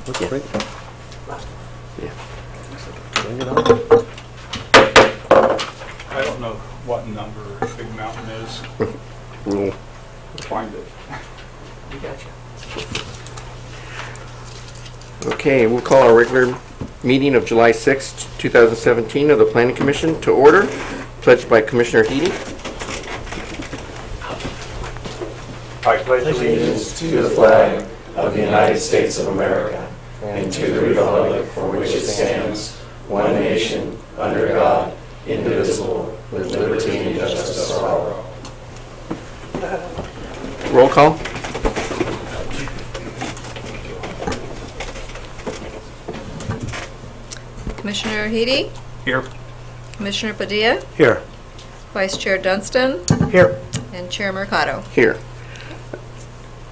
Okay, Yeah. great. Yeah. Bring it on. I don't know what number Big Mountain is. We'll Find it. You gotcha. Okay, we'll call our regular meeting of July 6th, 2017 of the Planning Commission to order, pledged by Commissioner Healy. I pledge Allegiance to the flag of the United States of America and to the republic for which it stands, one nation, under God, indivisible, with liberty and justice for all. Roll call. Commissioner Heedy? Here. Commissioner Padilla? Here. Vice Chair Dunstan? Here. And Chair Mercado? Here.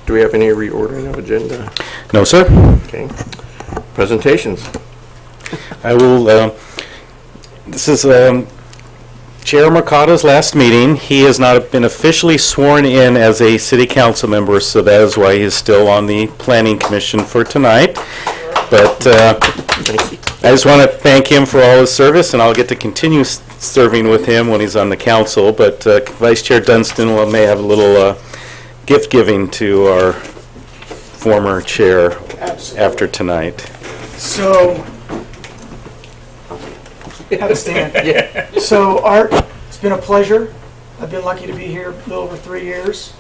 Do we have any reordering of agenda? No, sir. Okay. Presentations. I will, this is Chair Mercado's last meeting. He has not been officially sworn in as a city council member, so that is why he is still on the Planning Commission for tonight. But Thank you. I just want to thank him for all his service, and I'll get to continue serving with him when he's on the council. But Vice Chair Dunstan may have a little gift giving to our former chair after tonight. So, have a stand. Yeah. So, Art, it's been a pleasure. I've been lucky to be here a little over 3 years,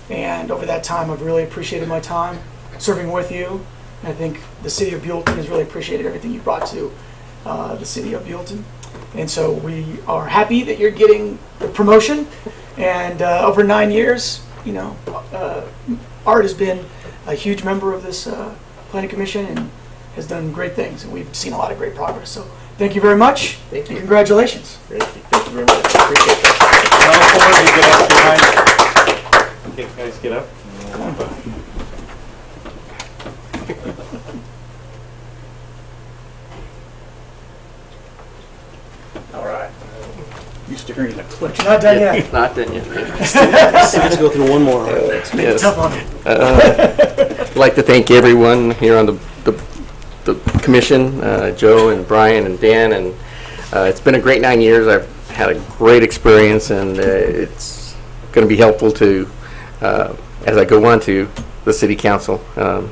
and over that time, I've really appreciated my time serving with you. And I think the city of Buellton has really appreciated everything you brought to the city of Buellton. And so we are happy that you're getting the promotion. And over 9 years, you know, Art has been a huge member of this planning commission and has done great things. And we've seen a lot of great progress. So thank you very much. Thank you. And congratulations. Thank you. Thank you very much. Appreciate that. Okay, guys, get up. All right. Used to hearing the click. But you're not done yet. Not done yet. Still get to go through one more. Yes. Tough on you. I'd like to thank everyone here on the commission, Joe and Brian and Dan, and it's been a great 9 years. I've had a great experience, and it's going to be helpful to as I go on to the city council.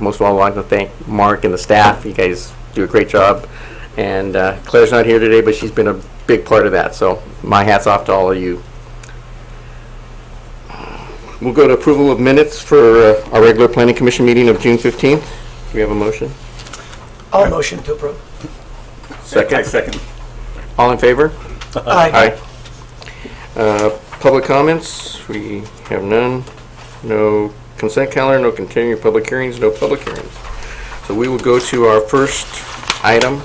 Most of all, I'd like to thank Mark and the staff. You guys do a great job, and Claire's not here today, but she's been a big part of that, so my hat's off to all of you. We'll go to approval of minutes for our regular planning commission meeting of June 15th. Do we have a motion? I'll motion to approve. Second? I second. All in favor? Aye. Public comments, we have none. No consent calendar, no continuing public hearings, no public hearings. So we will go to our first item,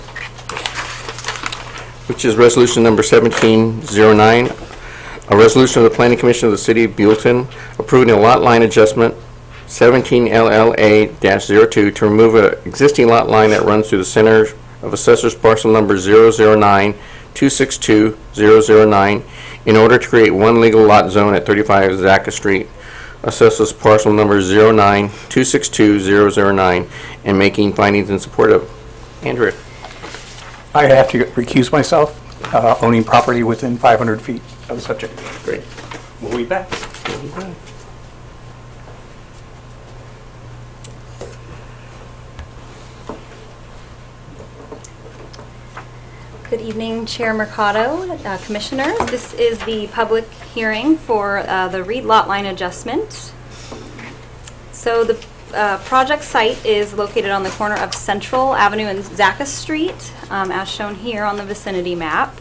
which is resolution number 1709, a resolution of the Planning Commission of the City of Buellton approving a lot line adjustment 17 LLA-02 to remove an existing lot line that runs through the center of assessor's parcel number 009-262-009 in order to create one legal lot zone at 35 Zacca Street, assessor's parcel number 009-262-009, and making findings in support of. Andrew. I have to recuse myself, owning property within 500 feet of the subject. Great. We'll be back. Good evening, Chair Mercado, Commissioners. This is the public hearing for the Reed lot line adjustment. So the project site is located on the corner of Central Avenue and Zacca Street, as shown here on the vicinity map.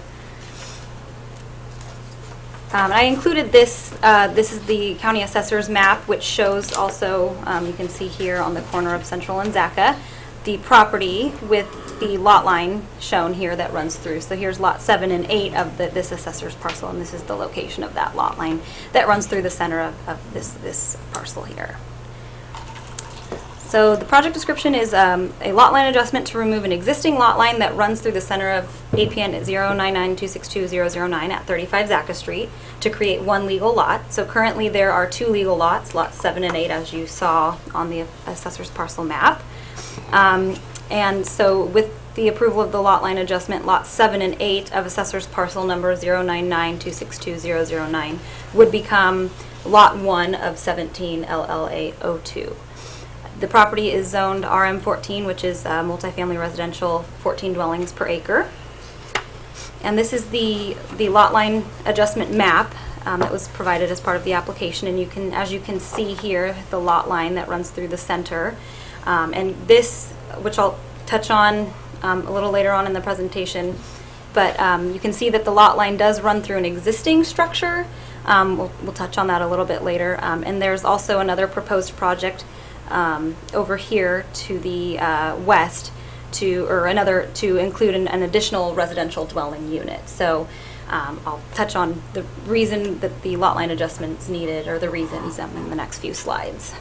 I included this. This is the county assessor's map, which shows also, you can see here on the corner of Central and Zacca, the property with the lot line shown here that runs through. So here's lot 7 and 8 of this assessor's parcel, and this is the location of that lot line that runs through the center of this parcel here. So the project description is a lot line adjustment to remove an existing lot line that runs through the center of APN at 099-262-009 at 35 Zacca Street to create one legal lot. So currently there are 2 legal lots, lots 7 and 8, as you saw on the assessor's parcel map. And so with the approval of the lot line adjustment, lots 7 and 8 of assessor's parcel number 099262009 would become lot 1 of 17 LLA02. The property is zoned RM14, which is multifamily residential, 14 dwellings per acre. And this is the lot line adjustment map that was provided as part of the application. And you can, as you can see here, the lot line that runs through the center. And this, which I'll touch on a little later on in the presentation, but you can see that the lot line does run through an existing structure. We'll touch on that a little bit later. And there's also another proposed project over here to the west to include an additional residential dwelling unit. So I'll touch on the reason that the lot line adjustment's needed, or the reasons, in the next few slides.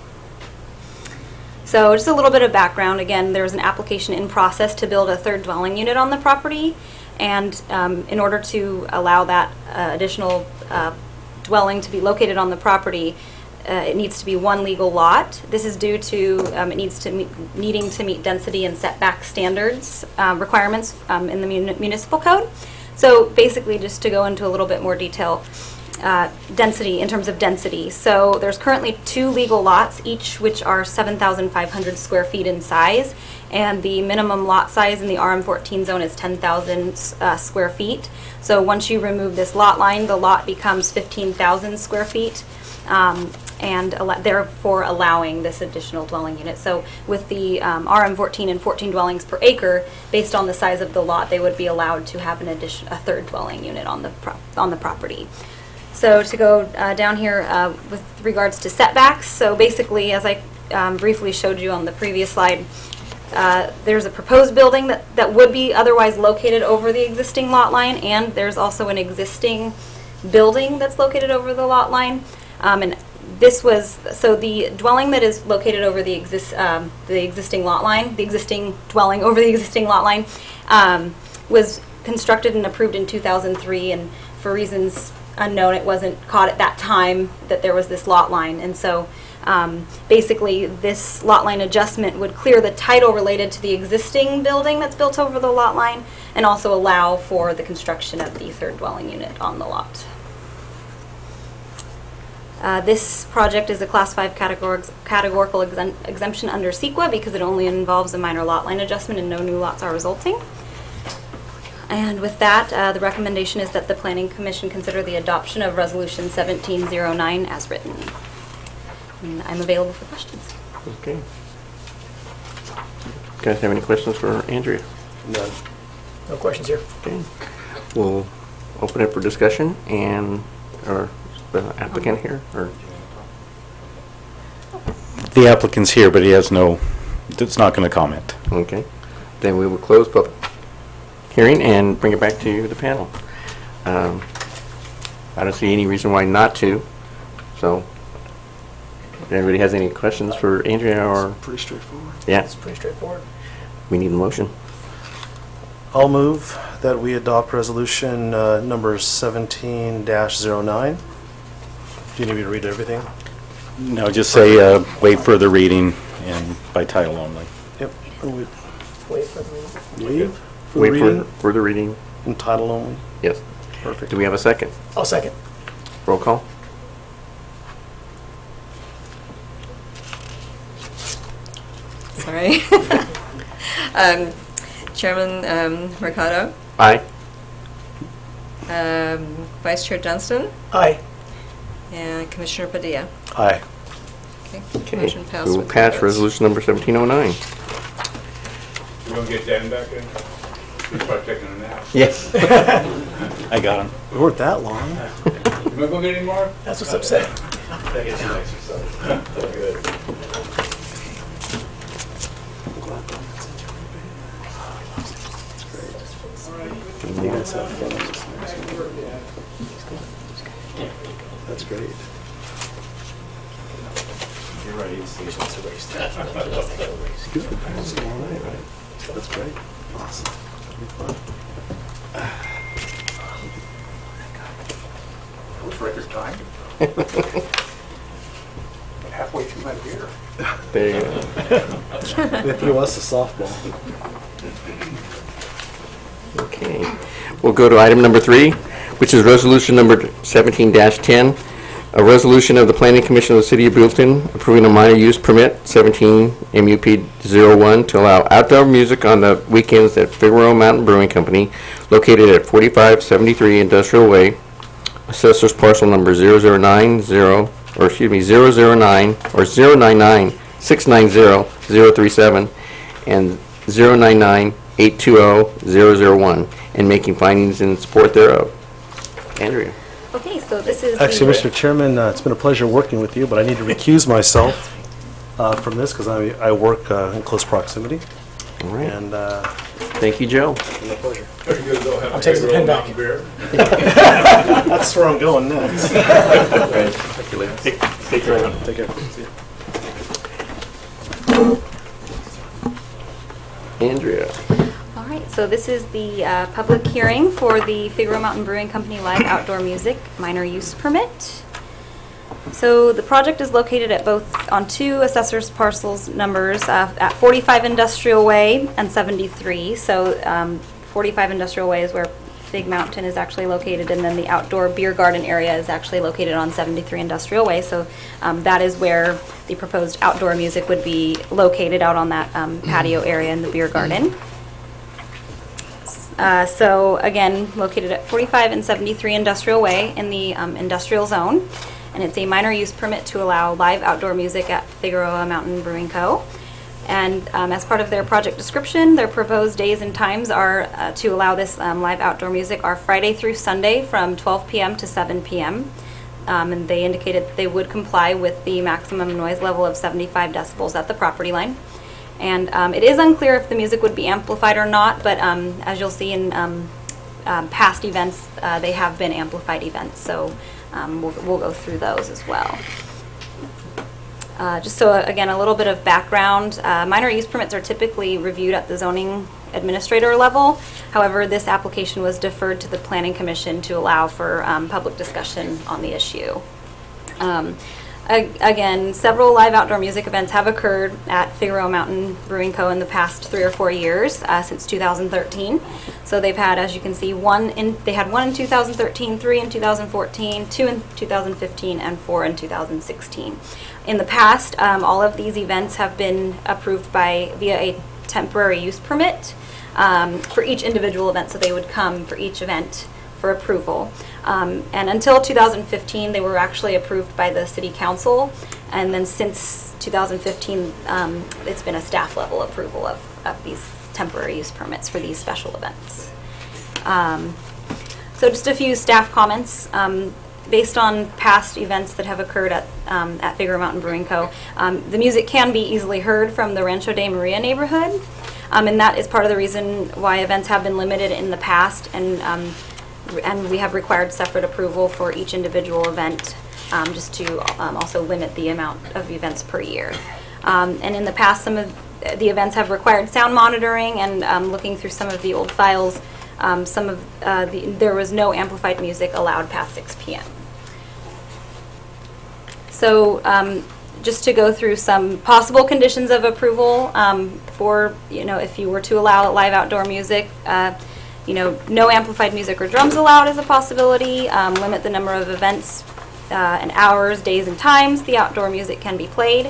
So just a little bit of background. Again, there's an application in process to build a third dwelling unit on the property, and in order to allow that additional dwelling to be located on the property, it needs to be one legal lot. This is due to needing to meet density and setback standards requirements in the municipal code. So basically, just to go into a little bit more detail, density, in terms of density. So there's currently 2 legal lots, each which are 7,500 square feet in size, and the minimum lot size in the RM14 zone is 10,000 square feet. So once you remove this lot line, the lot becomes 15,000 square feet, and therefore allowing this additional dwelling unit. So with the RM14 and 14 dwellings per acre, based on the size of the lot, they would be allowed to have a third dwelling unit on the property. So to go down here with regards to setbacks, so basically, as I briefly showed you on the previous slide, there's a proposed building that would be otherwise located over the existing lot line, and there's also an existing building that's located over the lot line. And this was, so the dwelling that is located over the existing lot line, the existing dwelling over the existing lot line, was constructed and approved in 2003, and for reasons unknown, it wasn't caught at that time that there was this lot line. And so basically this lot line adjustment would clear the title related to the existing building that's built over the lot line, and also allow for the construction of the third dwelling unit on the lot. This project is a Class 5 categorical exemption under CEQA because it only involves a minor lot line adjustment and no new lots are resulting. And with that, the recommendation is that the Planning Commission consider the adoption of Resolution 1709 as written. And I'm available for questions. Okay. You guys have any questions for Andrea? None. No questions here. Okay. We'll open it for discussion, and or the applicant here, or The applicant's here, but he has it's not going to comment. okay. Then we will close public hearing and bring it back to the panel. I don't see any reason why not to. So, if anybody has any questions for Andrea, or Pretty straightforward. yeah, It's pretty straightforward. we need a motion. I'll move that we adopt resolution number 17-09. Do you need me to read everything? No, just say waive further reading and by title only. Yep. Wait for the reading. Waive for Wait reading for further reading. and title only. Yes. Perfect. Do we have a second? I'll second. Roll call. Sorry. Chairman Mercado, Aye. Vice Chair Dunstan, Aye. and Commissioner Padilla. Aye. Okay. Motion passed We will with pass votes. resolution number 1709. We're gonna get Dan back in. He's probably taking a nap. Yes. I got him. We weren't that long. You wanna go get any more? That's what's upsetting. Get some exercise. Good. You guys have fun. That's great. You're right. Good. It's all right, right? That's great. Awesome. It'll be fun. What's record time? Halfway through my beer. There you go. They threw us a softball. Okay. We'll go to item number 3, which is resolution number 17-10, a resolution of the Planning Commission of the City of Buellton approving a minor use permit, 17 MUP 01, to allow outdoor music on the weekends at Figueroa Mountain Brewing Company, located at 4573 Industrial Way, assessor's parcel number 0090, or excuse me, 009 or 099-690-037 and 099-820-001, and making findings in support thereof. Andrea. Okay, so this is Actually, the, Mr. Chairman, it's been a pleasure working with you, but I need to recuse myself from this because I work in close proximity. All right. And Thank you, Joe. my pleasure. Are you gonna go have I'm a taking the pen back. mountain beer? That's where I'm going next. Thank you, Lance. Take care. Take care. See you. Andrea. all right, so this is the public hearing for the Figueroa Mountain Brewing Company live outdoor music minor use permit. So the project is located at on 2 assessors parcels numbers at 45 Industrial Way and 73. So 45 Industrial Way is where Fig Mountain is actually located, and then the outdoor beer garden area is actually located on 73 Industrial Way. So that is where the proposed outdoor music would be located, out on that patio area in the beer garden. So again, located at 45 and 73 Industrial Way in the industrial zone. And it's a minor use permit to allow live outdoor music at Figueroa Mountain Brewing Co. And as part of their project description, their proposed days and times are to allow this live outdoor music are Friday through Sunday from 12 p.m. to 7 p.m. And they indicated that they would comply with the maximum noise level of 75 decibels at the property line. And it is unclear if the music would be amplified or not, but as you'll see in past events, they have been amplified events. So we'll go through those as well. Just so, again, a little bit of background. Minor use permits are typically reviewed at the zoning administrator level. However, this application was deferred to the Planning Commission to allow for public discussion on the issue. Again, several live outdoor music events have occurred at Figueroa Mountain Brewing Co. in the past 3 or 4 years, since 2013. So they've had, as you can see, they had 1 in 2013, 3 in 2014, 2 in 2015, and 4 in 2016. In the past, all of these events have been approved via a temporary use permit for each individual event, so they would come for each event for approval. And until 2015, they were actually approved by the City Council, and then since 2015, it's been a staff level approval of these temporary use permits for these special events. So just a few staff comments. Based on past events that have occurred at Figueroa Mountain Brewing Co., the music can be easily heard from the Rancho de Maria neighborhood, and that is part of the reason why events have been limited in the past, and we have required separate approval for each individual event, just to also limit the amount of events per year. And in the past, some of the events have required sound monitoring, and looking through some of the old files, there was no amplified music allowed past 6 p.m. So just to go through some possible conditions of approval for, if you were to allow live outdoor music, no amplified music or drums allowed is a possibility. Limit the number of events and hours, days, and times the outdoor music can be played.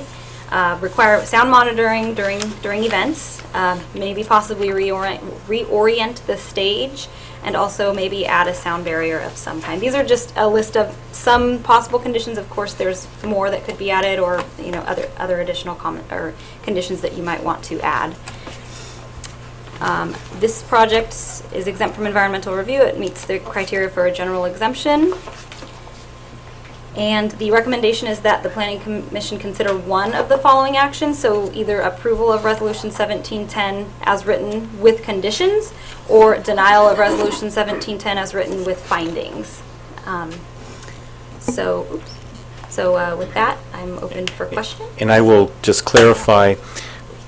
Require sound monitoring during events. Maybe possibly reorient the stage, and also maybe add a sound barrier of some kind. These are just a list of some possible conditions. Of course, there's more that could be added, or other additional conditions that you might want to add. This project is exempt from environmental review. It meets the criteria for a general exemption. And the recommendation is that the Planning Commission consider one of the following actions, so either approval of Resolution 1710 as written with conditions, or denial of Resolution 1710 as written with findings. So with that, I'm open for questions. And I will just clarify,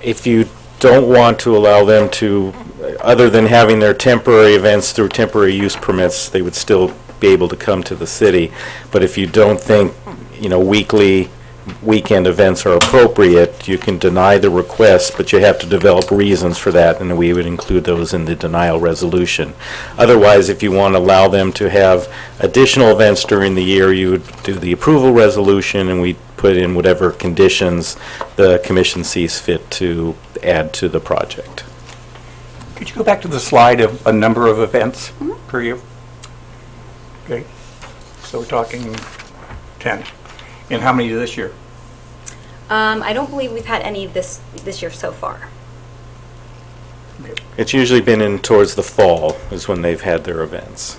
if you don't want to allow them to, other than having their temporary events through temporary use permits, they would still be able to come to the city. But if you don't think, weekly weekend events are appropriate, you can deny the request, but you have to develop reasons for that, and we would include those in the denial resolution. Otherwise, if you want to allow them to have additional events during the year, you would do the approval resolution, and we put in whatever conditions the commission sees fit to add to the project. Could you go back to the slide of a number of events per year? Okay, so we're talking 10. And how many this year? I don't believe we've had any this year so far. It's usually been in towards the fall is when they've had their events.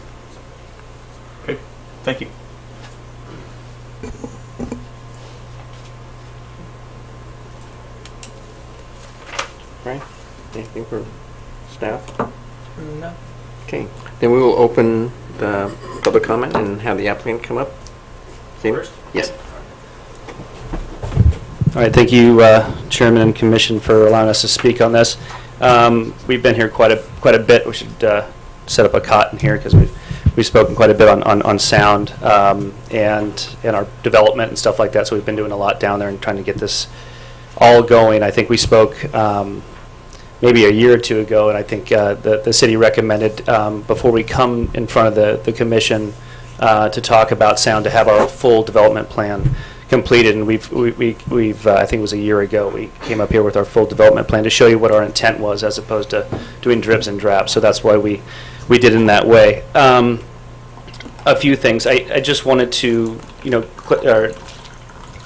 Okay, thank you. Right? Anything for staff? No. Okay, then we will open the public comment and have the applicant come up. First? Yes. All right, thank you, Chairman and Commission, for allowing us to speak on this. We've been here quite a bit. We should set up a cot in here because we've spoken quite a bit on sound and our development and stuff like that. So we've been doing a lot down there and trying to get this all going. I think we spoke maybe a year or two ago, and I think the city recommended before we come in front of the commission to talk about sound to have our full development plan completed, and we've I think it was a year ago we came up here with our full development plan to show you what our intent was as opposed to doing dribs and drabs. So that's why we did it in that way. A few things I just wanted to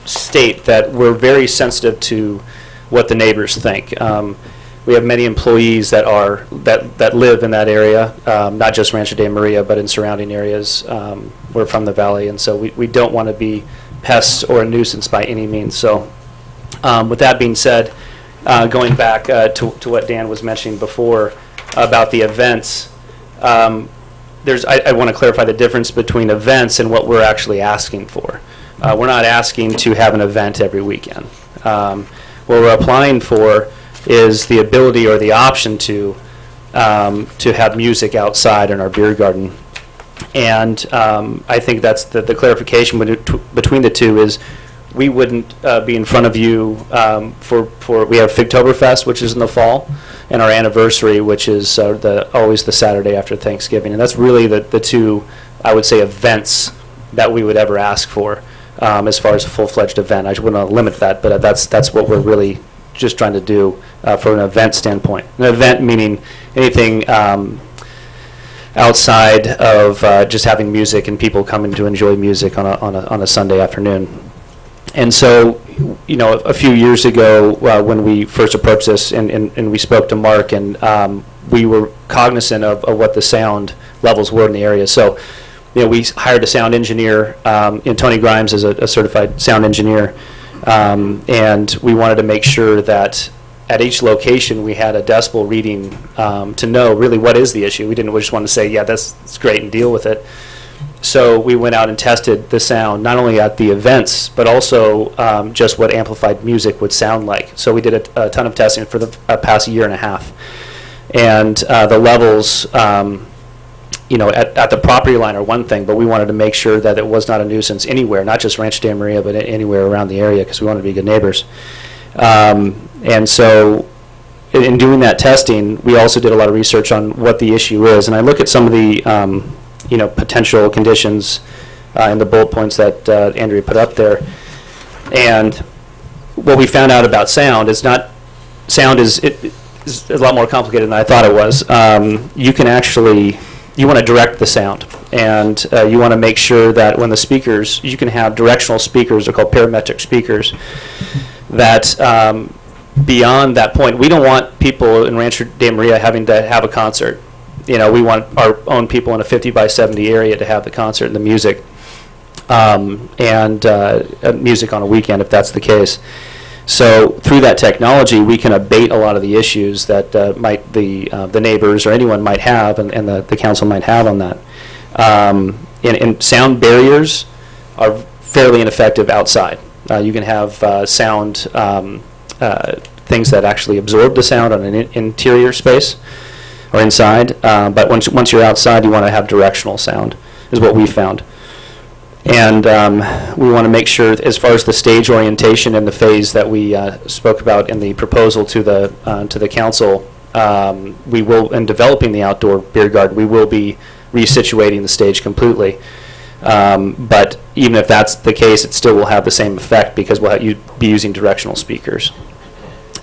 state that we're very sensitive to what the neighbors think. We have many employees that live in that area, not just Rancho de Maria, but in surrounding areas. We're from the valley, and so we don't want to be pests or a nuisance by any means. So with that being said, going back to what Dan was mentioning before about the events, I want to clarify the difference between events and what we're actually asking for. We're not asking to have an event every weekend. What we're applying for is the ability or the option to have music outside in our beer garden. And I think that's the clarification between the two is we wouldn't be in front of you for we have Figtoberfest, which is in the fall, and our anniversary, which is always the Saturday after Thanksgiving. And that's really the two, I would say, events that we would ever ask for as far as a full-fledged event. I wouldn't want to limit that, but that's what we're really just trying to do from an event standpoint. An event meaning anything outside of just having music and people coming to enjoy music on a Sunday afternoon. And so, a few years ago when we first approached this and we spoke to Mark, and we were cognizant of what the sound levels were in the area. So, we hired a sound engineer, and Tony Grimes is a certified sound engineer, and we wanted to make sure that at each location we had a decibel reading to know really what is the issue. We didn't just want to say, yeah, that's great and deal with it. So we went out and tested the sound, not only at the events, but also just what amplified music would sound like. So we did a ton of testing for the past year and a half. And the levels, at the property line are one thing, but we wanted to make sure that it was not a nuisance anywhere, not just Rancho de Maria, but anywhere around the area, because we wanted to be good neighbors. And so in doing that testing, we also did a lot of research on what the issue is. And I look at some of the potential conditions in the bullet points that Andrea put up there. And what we found out about sound is a lot more complicated than I thought it was. You want to direct the sound, and you want to make sure that when the speakers, you can have directional speakers, they're called parametric speakers, that beyond that point, we don't want people in Rancho de Maria having to have a concert. We want our own people in a 50 by 70 area to have the concert and the music, and music on a weekend if that's the case. So through that technology, we can abate a lot of the issues that the neighbors or anyone might have, and the council might have on that. And sound barriers are fairly ineffective outside. You can have sound things that actually absorb the sound on an interior space or inside, but once you're outside, you want to have directional sound, is what we found. And we want to make sure, as far as the stage orientation and the phase that we spoke about in the proposal to the council, we will, in developing the outdoor beer garden, we will be resituating the stage completely. But even if that's the case, it still will have the same effect because we'll be using directional speakers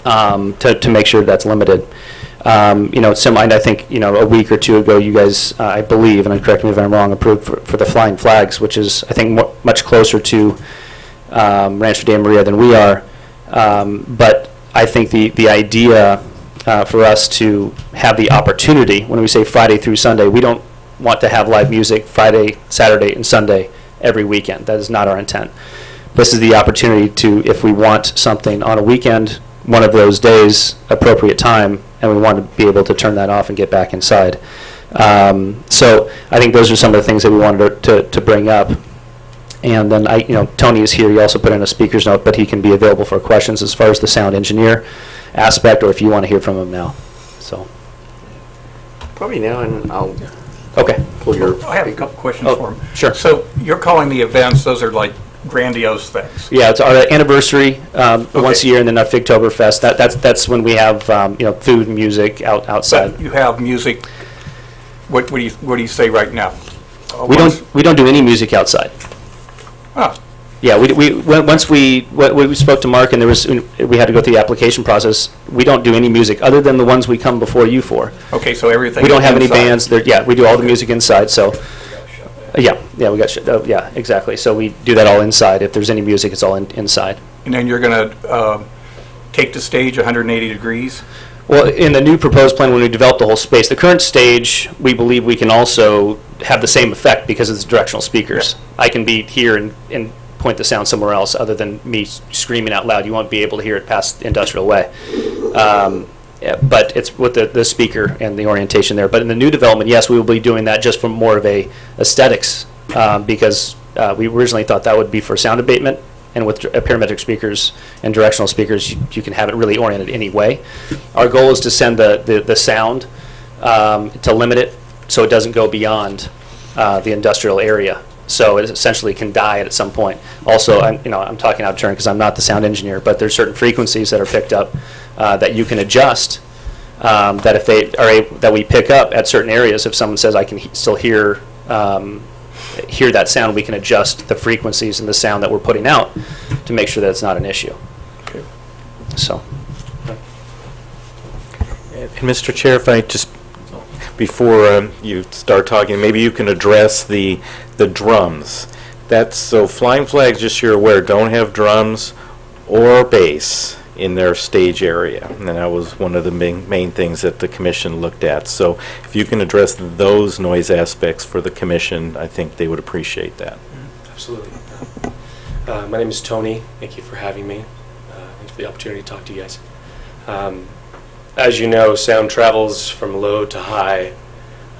to make sure that's limited. I think, a week or two ago, you guys, I believe, and correct me if I'm wrong, approved for the Flying Flags, which is, I think, much closer to Rancho de Maria than we are. But I think the idea for us to have the opportunity, when we say Friday through Sunday, we don't want to have live music Friday, Saturday, and Sunday every weekend. That is not our intent. This is the opportunity to, if we want something on a weekend, one of those days, appropriate time, and we want to be able to turn that off and get back inside. So I think those are some of the things that we wanted to bring up. And then Tony is here. He also put in a speaker's note, but he can be available for questions as far as the sound engineer aspect, or if you want to hear from him now. So Probably now, and I'll okay. pull your. I have a couple questions for him. Sure. So you're calling the events, those are like grandiose things? Yeah, it's our anniversary once a year, and then our Figtoberfest. That's when we have food and music outside. But you have music. What do you say right now? We don't do any music outside. Oh. Yeah, once we spoke to Mark and we had to go through the application process. We don't do any music other than the ones we come before you for. Okay, so everything. We don't have any inside. bands there. Yeah, we do all the music inside. So. Yeah, we got yeah, exactly. So we do that all inside. If there's any music, it's all inside. And then you're going to take the stage 180 degrees? Well, in the new proposed plan, when we develop the whole space, the current stage, we believe we can also have the same effect because it's directional speakers. Yeah. I can be here and point the sound somewhere else other than me screaming out loud. You won't be able to hear it past the industrial way. But it's with the speaker and the orientation there. But in the new development, yes, we will be doing that just from more of a aesthetics because we originally thought that would be for sound abatement. And with parametric speakers and directional speakers, you can have it really oriented any way. Our goal is to send the sound to limit it so it doesn't go beyond the industrial area. So it essentially can die at some point. Also, I'm talking out of turn because I'm not the sound engineer, but there's certain frequencies that are picked up that you can adjust. That if they are that we pick up at certain areas, if someone says I can still hear that sound, we can adjust the frequencies and the sound that we're putting out to make sure that it's not an issue. Okay. So. And Mr. Chair, if I just, before you start talking, maybe you can address the drums. That's so Flying Flags, just so you're aware, don't have drums or bass in their stage area, and that was one of the main things that the commission looked at. So if you can address those noise aspects for the commission, I think they would appreciate that. Absolutely. My name is Tony. Thank you for having me. Thanks for the opportunity to talk to you guys. As you know, sound travels from low to high,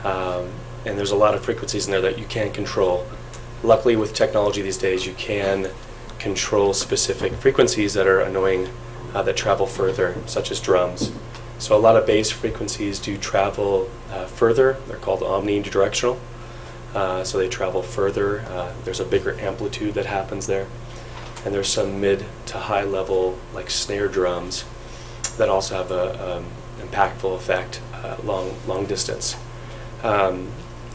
and there's a lot of frequencies in there that you can't control. Luckily, with technology these days, you can control specific frequencies that are annoying, that travel further, such as drums. So a lot of bass frequencies do travel further. They're called omnidirectional. So they travel further. There's a bigger amplitude that happens there. And there's some mid to high level, like snare drums, that also have a impactful effect long distance.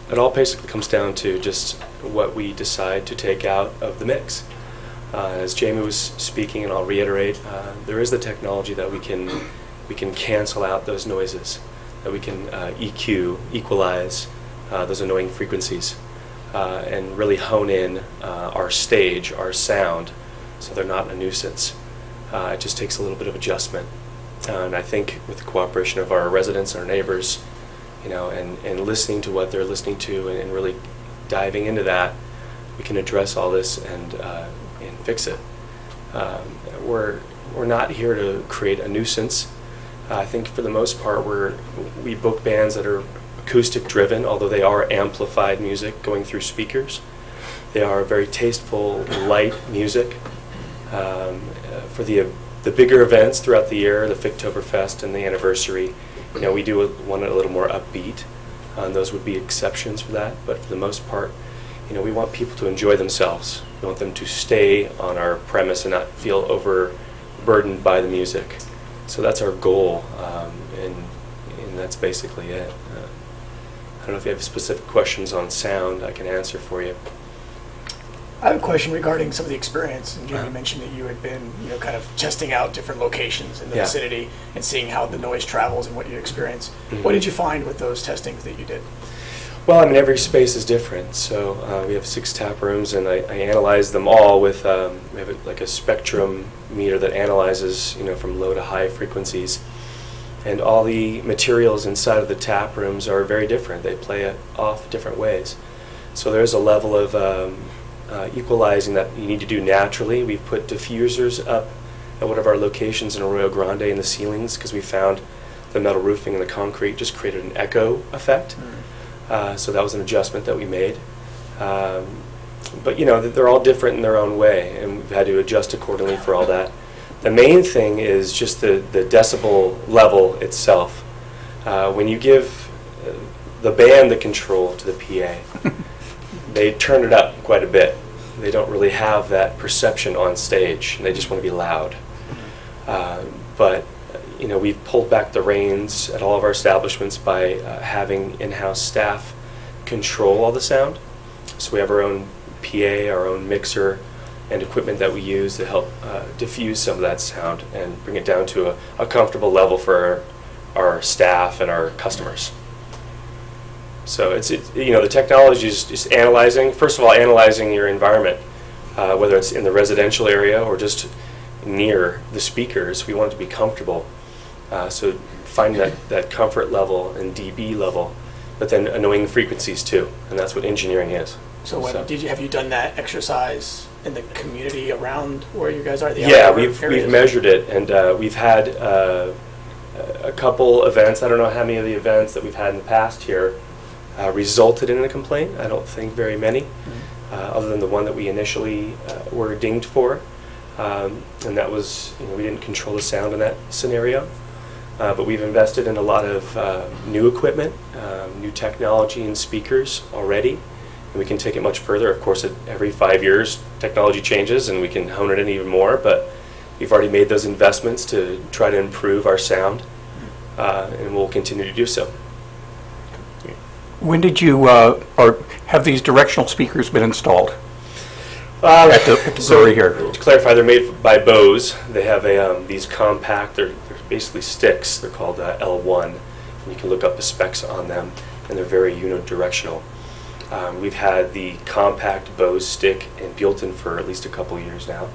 It all basically comes down to just what we decide to take out of the mix. As Jamie was speaking, and I'll reiterate, there is the technology that we can cancel out those noises, that we can equalize those annoying frequencies, and really hone in our stage, our sound, so they're not a nuisance. It just takes a little bit of adjustment. And I think with the cooperation of our residents and our neighbors, and listening to what they're listening to and really diving into that, we can address all this and fix it. We're not here to create a nuisance. I think for the most part we book bands that are acoustic driven, although they are amplified music going through speakers. They are very tasteful, light music. For the bigger events throughout the year, the Figtoberfest and the anniversary, we do one a little more upbeat. Those would be exceptions for that, but for the most part, we want people to enjoy themselves. We want them to stay on our premise and not feel overburdened by the music. So that's our goal, and that's basically it. I don't know if you have specific questions on sound I can answer for you. I have a question regarding some of the experience. And Jamie mentioned that you had been, kind of testing out different locations in the vicinity and seeing how the noise travels and what you experience. Mm-hmm. What did you find with those testings that you did? Well, I mean, every space is different. So we have 6 tap rooms, and I analyze them all with we have like a spectrum meter that analyzes, from low to high frequencies. And all the materials inside of the tap rooms are very different. They play it off different ways. So there's a level of equalizing that you need to do naturally. We've put diffusers up at one of our locations in Arroyo Grande in the ceilings because we found the metal roofing and the concrete just created an echo effect. So that was an adjustment that we made. But they're all different in their own way, and we've had to adjust accordingly for all that. The main thing is just the decibel level itself. When you give the band the control to the PA, they turn it up quite a bit. They don't really have that perception on stage, and they just want to be loud. But we've pulled back the reins at all of our establishments by having in-house staff control all the sound. So we have our own PA, our own mixer, and equipment that we use to help diffuse some of that sound and bring it down to a comfortable level for our staff and our customers. So it's the technology is just analyzing, first of all, analyzing your environment, whether it's in the residential area or just near the speakers. We want it to be comfortable. So find that comfort level and dB level, but then knowing frequencies too, and that's what engineering is. So have you done that exercise in the community around where you guys are? We've measured it, and we've had a couple events. I don't know how many of the events that we've had in the past here resulted in a complaint. I don't think very many, other than the one that we initially were dinged for, and that was we didn't control the sound in that scenario. But we've invested in a lot of new equipment, new technology and speakers already. And we can take it much further. Of course, every 5 years, technology changes and we can hone it in even more. But we've already made those investments to try to improve our sound, and we'll continue to do so. When did you, or have these directional speakers been installed? At the brewery here. To clarify, they're made by Bose. They have these compact, they're basically sticks. They're called L1. And you can look up the specs on them, and they're very unidirectional. We've had the compact Bose stick in Buellton for at least a couple years now.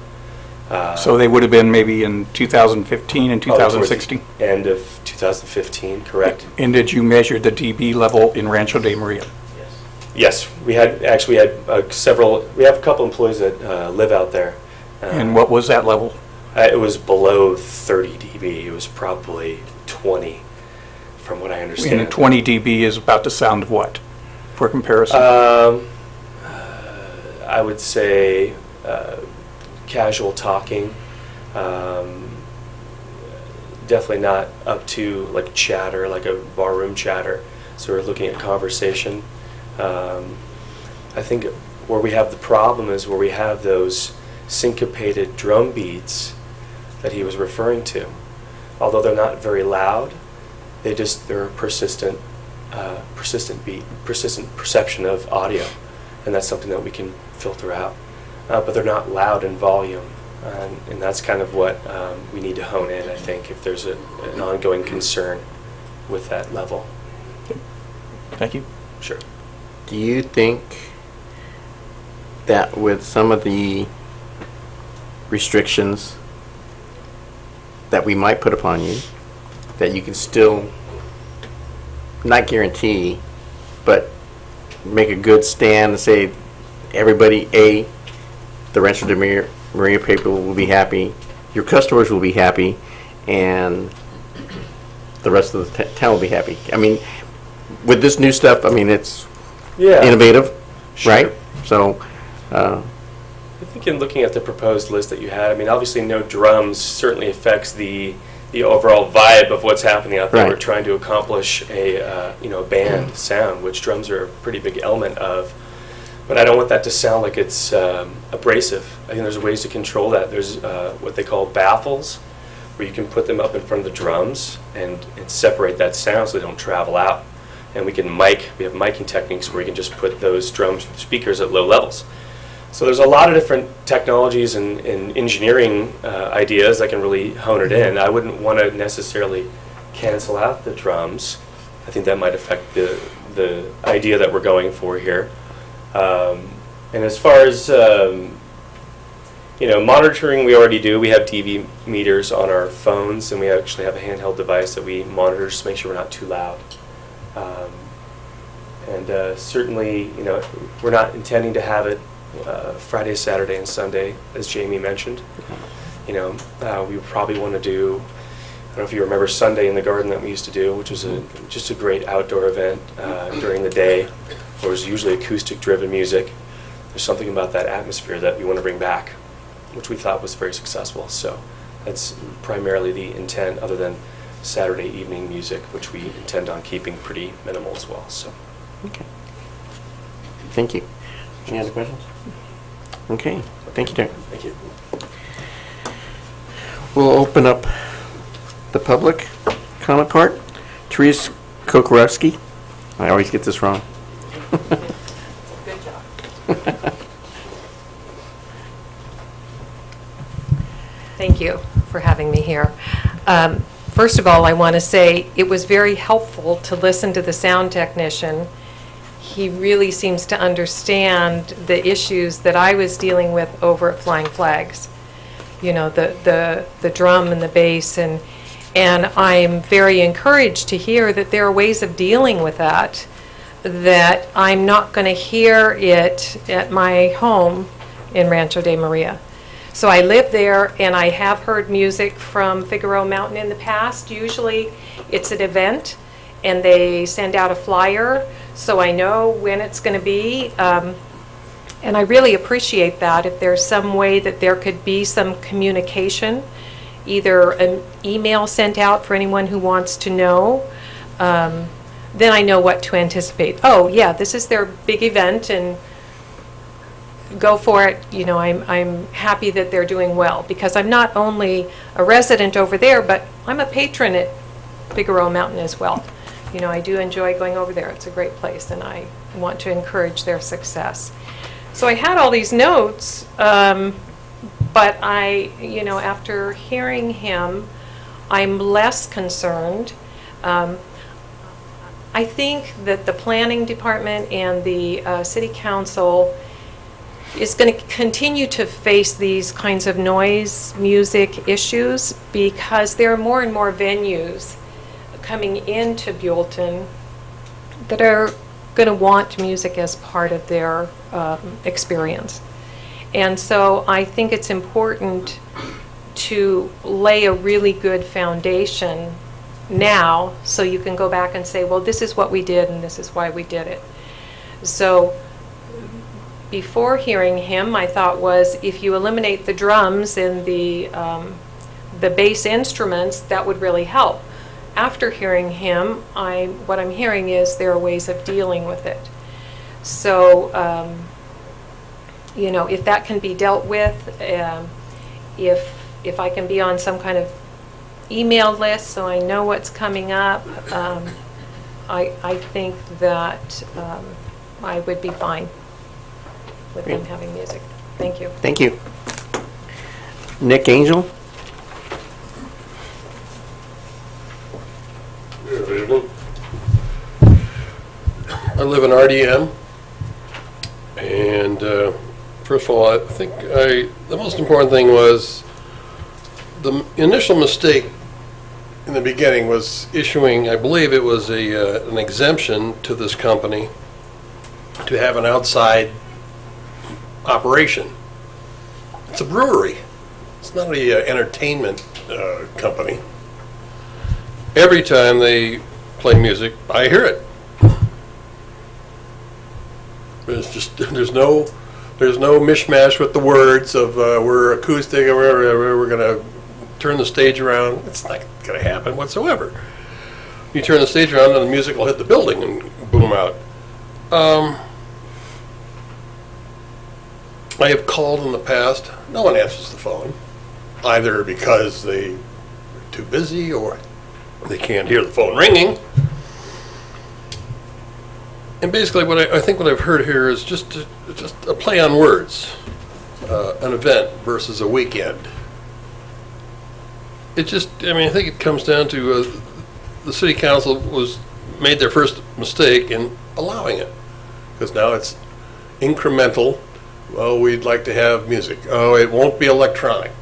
So they would have been maybe in 2015 and 2016? End of 2015, correct. And did you measure the dB level in Rancho de Maria? Yes, we had several. We have a couple employees that live out there. And what was that level? It was below 30 dB. It was probably 20, from what I understand. And 20 dB is about the sound of what, for comparison? I would say casual talking. Definitely not up to like chatter, like a barroom chatter. So we're looking at conversation. I think where we have the problem is where we have those syncopated drum beats that he was referring to. Although they're not very loud, they're a persistent beat, persistent perception of audio, and that's something that we can filter out. But they're not loud in volume, and that's kind of what we need to hone in, I think, if there's an ongoing concern with that level. Thank you. Sure. Do you think that with some of the restrictions that we might put upon you, that you can still, not guarantee, but make a good stand and say everybody, the Rancho de Maria people will be happy, your customers will be happy, and the rest of the town will be happy? I mean, with this new stuff, I mean, it's innovative, Sure. right? So, I think in looking at the proposed list that you had, I mean, obviously no drums certainly affects the overall vibe of what's happening out there. Right. We're trying to accomplish a band sound, which drums are a pretty big element of. but I don't want that to sound like it's abrasive. I think there's ways to control that. There's what they call baffles, where you can put them up in front of the drums and separate that sound so they don't travel out. And we have miking techniques where you can just put those drums speakers at low levels. So there's a lot of different technologies and engineering ideas that can really hone it in. I wouldn't want to necessarily cancel out the drums. I think that might affect the idea that we're going for here. And as far as monitoring, we already do. We have DV meters on our phones, and we actually have a handheld device that we monitor just to make sure we're not too loud. Certainly, we're not intending to have it Friday, Saturday, and Sunday, as Jamie mentioned. We probably want to do, I don't know if you remember Sunday in the Garden that we used to do, which was just a great outdoor event during the day. There was usually acoustic-driven music. There's something about that atmosphere that we want to bring back, which we thought was very successful. So that's primarily the intent, other than Saturday evening music, which we intend on keeping pretty minimal as well. So. Okay. Thank you. Any other questions? Okay. Thank you, Derek. Thank you. We'll open up the public comment part. Therese Kokorowski. I always get this wrong. Good job. Thank you for having me here. First of all, I want to say it was very helpful to listen to the sound technician. He really seems to understand the issues that I was dealing with over at Flying Flags. The drum and the bass, and I'm very encouraged to hear that there are ways of dealing with that I'm not going to hear it at my home in Rancho de Maria. So I live there, and I have heard music from Figueroa Mountain in the past. Usually it's an event, and they send out a flyer, so I know when it's going to be. And I really appreciate that. If there's some way that there could be some communication, either an email sent out for anyone who wants to know, then I know what to anticipate. Oh, yeah, this is their big event, and go for it. I'm happy that they're doing well, because I'm not only a resident over there, but I'm a patron at Figueroa Mountain as well. I do enjoy going over there. It's a great place, and I want to encourage their success. So I had all these notes, but after hearing him, I'm less concerned. I think that the planning department and the city council is going to continue to face these kinds of noise music issues, because there are more and more venues coming into Buellton that are going to want music as part of their experience. And so I think it's important to lay a really good foundation now, so you can go back and say, well, this is what we did and this is why we did it. So before hearing him, my thought was, if you eliminate the drums and the bass instruments, that would really help. After hearing him, what I'm hearing is there are ways of dealing with it. So, if that can be dealt with, if I can be on some kind of email list so I know what's coming up, I think that I would be fine with them having music. Thank you. Thank you. Nick Angel. Good evening. I live in RDM, and first of all, I think the most important thing was the initial mistake in the beginning was issuing, I believe it was an exemption to this company to have an outside operation. It's a brewery. It's not an entertainment company. Every time they play music, I hear it. There's no mishmash with the words of we're acoustic or we're going to turn the stage around. It's not going to happen whatsoever. You turn the stage around and the music will hit the building and boom out. I have called in the past. No one answers the phone, either because they're too busy or they can't hear the phone ringing. And basically, I think what I've heard here is just a play on words, an event versus a weekend. I think it comes down to the city council made their first mistake in allowing it, because now it's incremental. Well, we'd like to have music. Oh, it won't be electronic.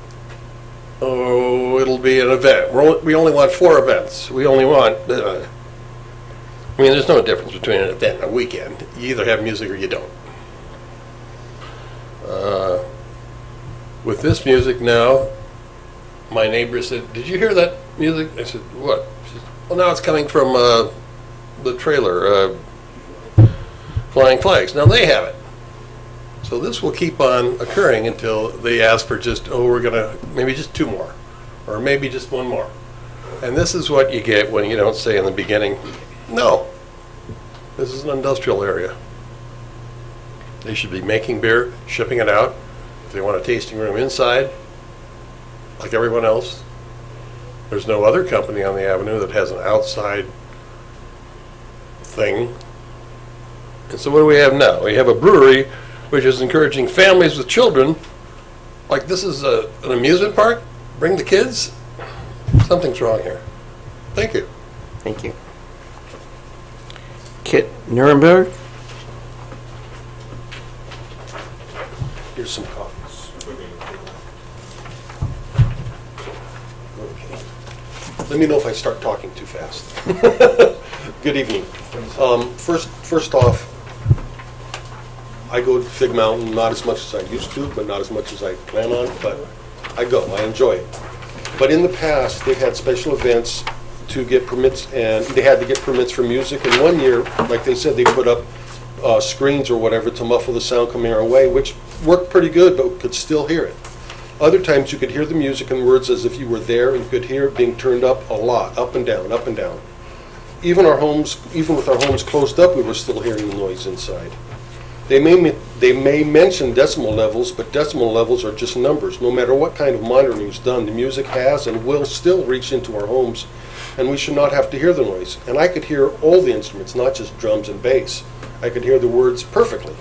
Oh, it'll be an event. We only want 4 events. We only want. There's no difference between an event and a weekend. You either have music or you don't. With this music now, my neighbor said, "Did you hear that music?" I said, "What?" She said, "Well, now it's coming from the trailer, Flying Flags. Now they have it." So this will keep on occurring until they ask for we're going to, maybe just 2 more, or maybe just 1 more. And this is what you get when you don't say in the beginning, "No, this is an industrial area. They should be making beer, shipping it out. If they want a tasting room inside, like everyone else, there's no other company on the avenue that has an outside thing." And so what do we have now? We have a brewery which is encouraging families with children, like this is an amusement park, bring the kids. Something's wrong here. Thank you. Thank you. Kit Nuremberg. Here's some copies. Okay. Let me know if I start talking too fast. Good evening. First off, I go to Fig Mountain, not as much as I used to, but not as much as I plan on, but I go, I enjoy it. But in the past, they've had special events to get permits, and they had to get permits for music. And one year, like they said, they put up screens or whatever to muffle the sound coming our way, which worked pretty good, but we could still hear it. Other times you could hear the music and words as if you were there, and you could hear it being turned up a lot, up and down, up and down. Even with our homes closed up, we were still hearing the noise inside. They may mention decimal levels, but decimal levels are just numbers. No matter what kind of monitoring is done, the music has and will still reach into our homes, and we should not have to hear the noise. And I could hear all the instruments, not just drums and bass. I could hear the words perfectly.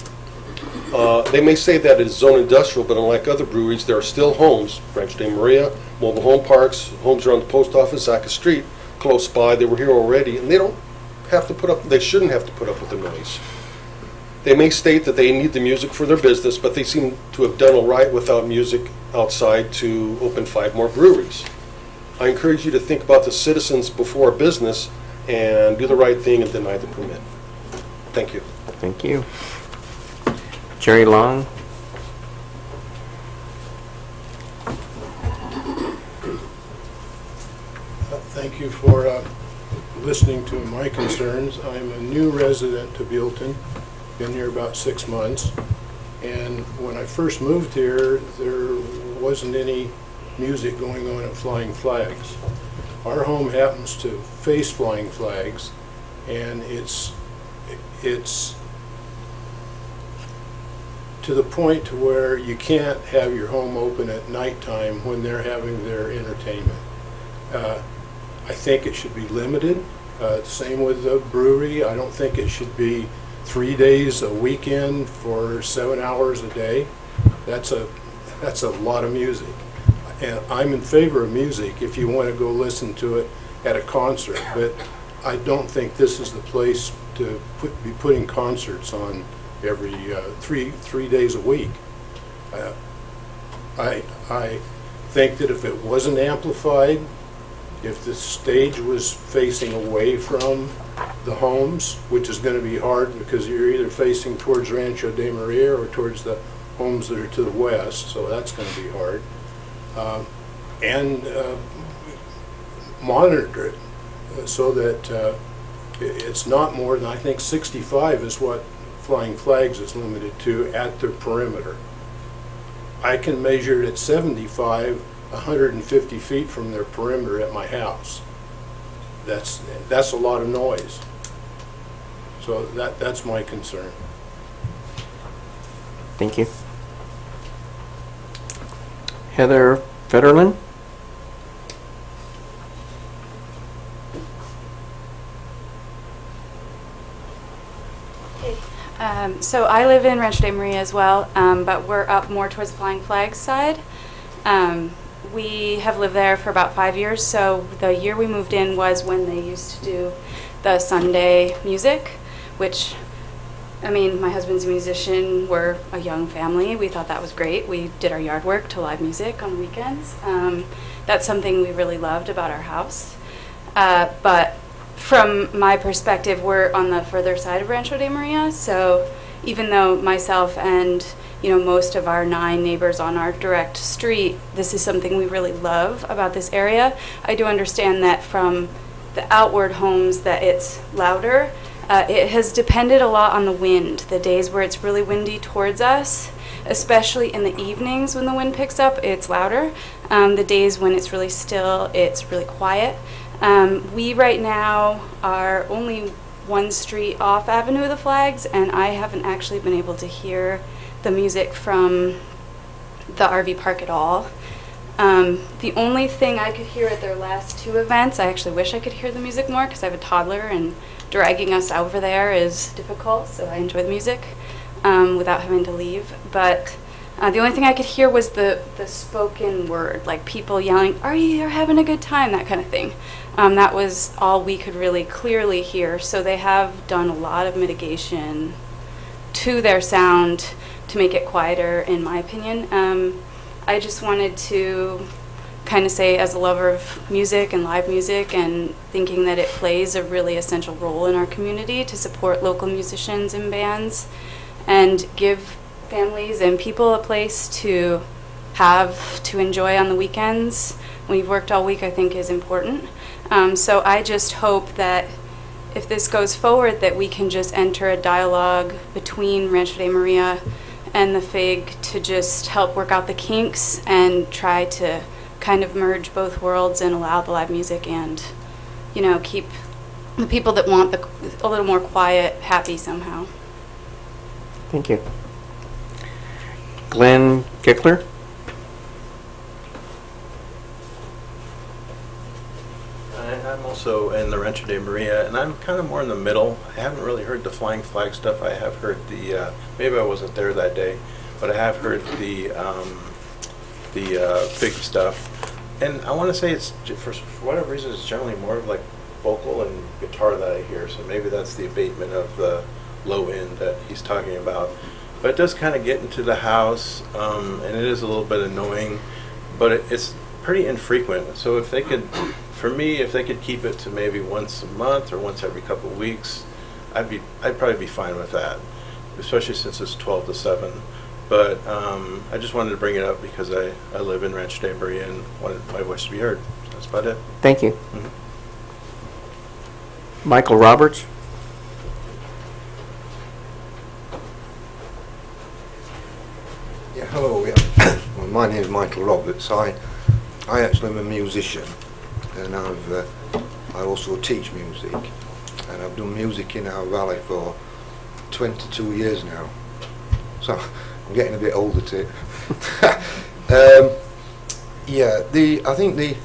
They may say that it is zone industrial, but unlike other breweries, there are still homes, Rancho de Maria, mobile home parks, homes around the post office, Zacca Street, close by. They were here already, and they shouldn't have to put up with the noise. They may state that they need the music for their business, but they seem to have done all right without music outside to open 5 more breweries. I encourage you to think about the citizens before business and do the right thing and deny the permit. Thank you. Thank you. Jerry Long. Thank you for listening to my concerns. I'm a new resident to Buellton. Been here about 6 months, and when I first moved here, there wasn't any music going on at Flying Flags. Our home happens to face Flying Flags, and it's to the point to where you can't have your home open at nighttime when they're having their entertainment. I think it should be limited. Same with the brewery. I don't think it should be 3 days a weekend for 7 hours a day. That's a lot of music. And I'm in favor of music if you want to go listen to it at a concert, but I don't think this is the place to be putting concerts on every three days a week. I think that if it wasn't amplified, if the stage was facing away from the homes, which is going to be hard because you're either facing towards Rancho de Maria or towards the homes that are to the west, so that's going to be hard. And monitor it so that it's not more than, I think 65 is what Flying Flags is limited to at the perimeter. I can measure it at 75, 150 feet from their perimeter at my house. That's a lot of noise. So that's my concern. Thank you. Heather Federlin. So I live in Rancho de Maria as well, but we're up more towards the Flying Flags side. We have lived there for about 5 years, so the year we moved in was when they used to do the Sunday music, which, I mean, my husband's a musician, we're a young family, we thought that was great. We did our yard work to live music on weekends. That's something we really loved about our house. But from my perspective, we're on the further side of Rancho de Maria, so even though myself and most of our 9 neighbors on our direct street, this is something we really love about this area. I do understand that from the outward homes that it's louder. It has depended a lot on the wind. The days where it's really windy towards us, especially in the evenings when the wind picks up, it's louder. The days when it's really still, it's really quiet. We right now are only 1 street off Avenue of the Flags, and I haven't actually been able to hear the music from the RV park at all. The only thing I could hear at their last 2 events, I actually wish I could hear the music more because I have a toddler and dragging us over there is difficult, so I enjoy the music without having to leave. But the only thing I could hear was the spoken word, like people yelling, you're having a good time, that kind of thing. That was all we could really clearly hear, so they have done a lot of mitigation to their sound to make it quieter, in my opinion. I just wanted to kind of say, as a lover of music and live music, and thinking that it plays a really essential role in our community to support local musicians and bands and give families and people a place to have to enjoy on the weekends when you've worked all week, I think is important. So I just hope that if this goes forward, that we can just enter a dialogue between Rancho de Maria and the FIG to just help work out the kinks and try to kind of merge both worlds and allow the live music and, keep the people that want a little more quiet happy somehow. Thank you. Glenn Kickler. I'm also in the Rancho de Maria, and I'm kind of more in the middle. I haven't really heard the Flying Flag stuff. I have heard the, maybe I wasn't there that day, but I have heard the FIG stuff. And I want to say it's, for whatever reason, it's generally more of like vocal and guitar that I hear, so maybe that's the abatement of the low end that he's talking about. But it does kind of get into the house, and it is a little bit annoying, but it's pretty infrequent. So if they could, for me, if they could keep it to maybe once a month or once every couple of weeks, I'd probably be fine with that, especially since it's 12 to 7. But I just wanted to bring it up because I live in Rancho de Maria and wanted my voice to be heard. That's about it. Thank you. Mm-hmm. Michael Roberts. Yeah, hello. Yeah. Well, my name is Michael Roberts. I actually am a musician, and I also teach music, and I've done music in our valley for 22 years now. So I'm getting a bit older too. Yeah, I think the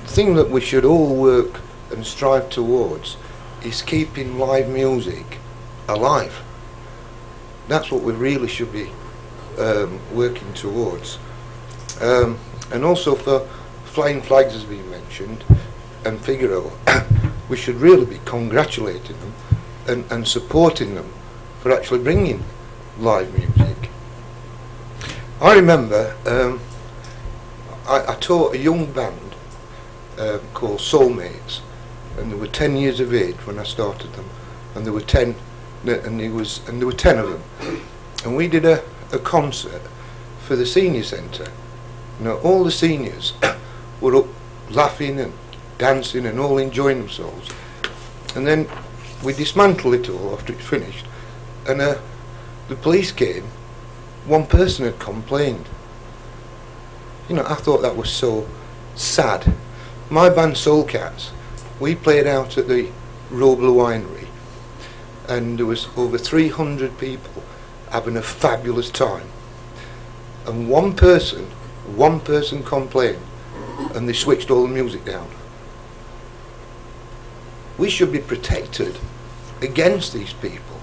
thing that we should all work and strive towards is keeping live music alive. That's what we really should be working towards. And also for Flying Flags, as been mentioned, and Figaro, we should really be congratulating them and supporting them for actually bringing live music. I remember I taught a young band called Soulmates, and they were 10 years of age when I started them, and there were 10 of them, and we did a concert for the senior centre. You know, all the seniors were up laughing and dancing and all enjoying themselves, and then we dismantled it all after it finished, and the police came. One person had complained. You know, I thought that was so sad. My band Soul Cats, we played out at the Roebler Winery, and there was over 300 people having a fabulous time, and one person one person complained and they switched all the music down. We should be protected against these people.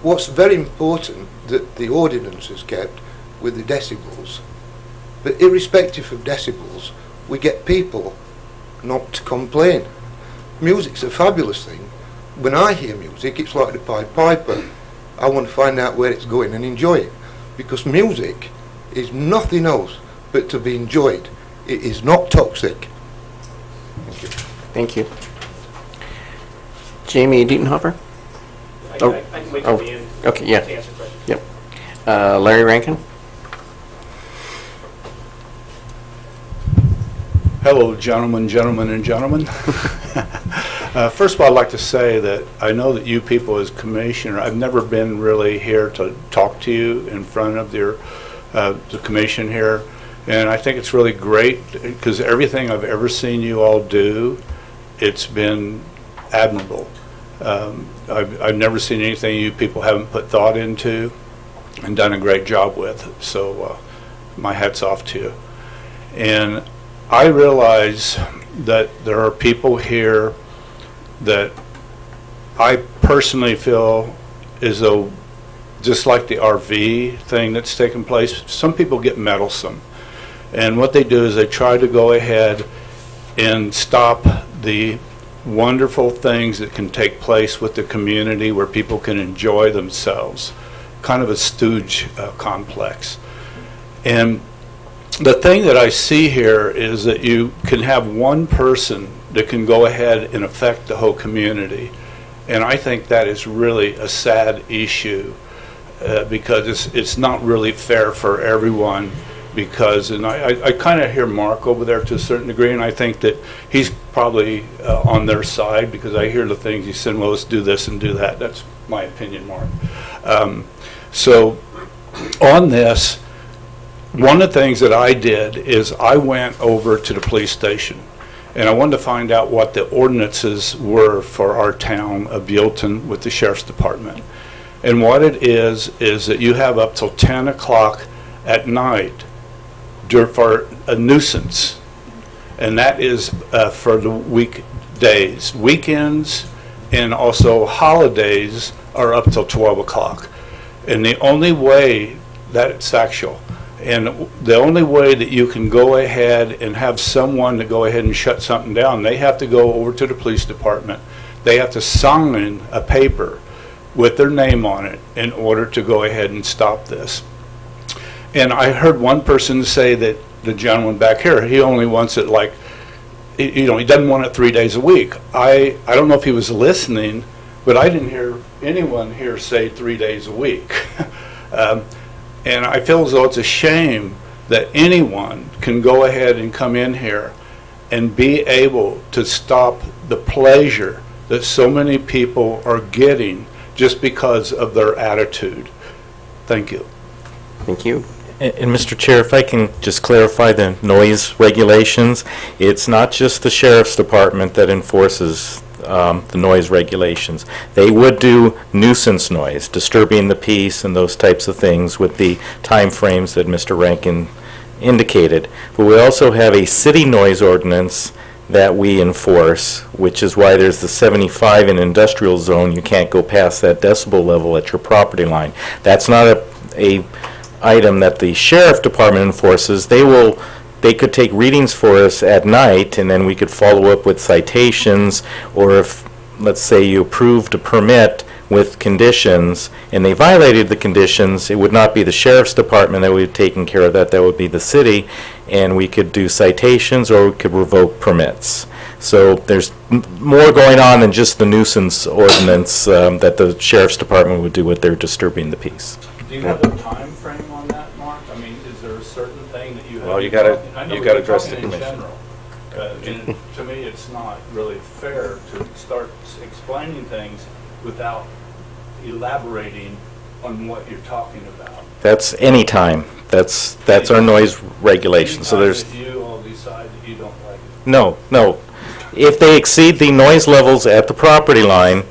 What's very important that the ordinance is kept with the decibels, but irrespective of decibels, we get people not to complain. Music's a fabulous thing. When I hear music, it's like the Pied Piper. I want to find out where it's going and enjoy it, because music is nothing else but to be enjoyed. It is not toxic. Thank you. Thank you. Jamie Dietenhofer? I can wait till the end. Okay, yeah. To answer questions. Yep. Larry Rankin? Hello, gentlemen, and gentlemen. First of all, I'd like to say that I know that you people as commissioner, I've never been really here to talk to you in front of the commission here, and I think it's really great because everything I've ever seen you all do, it's been admirable. I've never seen anything you people haven't put thought into and done a great job with, so my hat's off to you. And I realize that there are people here that I personally feel as though, just like the RV thing that's taken place, some people get meddlesome. And what they do is they try to go ahead and stop the wonderful things that can take place with the community where people can enjoy themselves. Kind of a stooge complex. And the thing that I see here is that you can have one person that can go ahead and affect the whole community. And I think that is really a sad issue because it's not really fair for everyone. Because, and I kind of hear Mark over there to a certain degree, and I think that he's probably on their side because I hear the things he said, well, let's do this and do that. That's my opinion, Mark. So on this, one of the things that I did is I went over to the police station and I wanted to find out what the ordinances were for our town of Buellton with the Sheriff's Department. And what it is that you have up till 10 o'clock at night for a nuisance. And that is for the weekdays. Weekends and also holidays are up till 12 o'clock. And the only way, that's factual, and the only way that you can go ahead and have someone to go ahead and shut something down, they have to go over to the police department. They have to sign a paper with their name on it in order to go ahead and stop this. And I heard one person say that the gentleman back here, he only wants it like, you know, he doesn't want it 3 days a week. I don't know if he was listening, but I didn't hear anyone here say 3 days a week. And I feel as though it's a shame that anyone can go ahead and come in here and be able to stop the pleasure that so many people are getting just because of their attitude. Thank you. Thank you. And Mr. Chair, if I can just clarify the noise regulations, it's not just the Sheriff's Department that enforces the noise regulations. They would do nuisance noise, disturbing the peace and those types of things with the time frames that Mr. Rankin indicated. But we also have a city noise ordinance that we enforce, which is why there's the 75 in industrial zone. You can't go past that decibel level at your property line. That's not a item that the Sheriff Department enforces. They could take readings for us at night, and then we could follow up with citations, or if, let's say, you approved a permit with conditions and they violated the conditions, it would not be the Sheriff's Department that would be taking care of that. That would be the city, and we could do citations or we could revoke permits. So there's more going on than just the nuisance ordinance that the Sheriff's Department would do with their disturbing the peace. Do you have a time frame on that, Mark? I mean, is there a certain thing that you have? Well, you got to address the commission. And to me, it's not really fair to start explaining things without elaborating on what you're talking about. That's any time. That's our noise regulation. So there's you all decide that you don't like it. no. If they exceed the noise levels at the property line,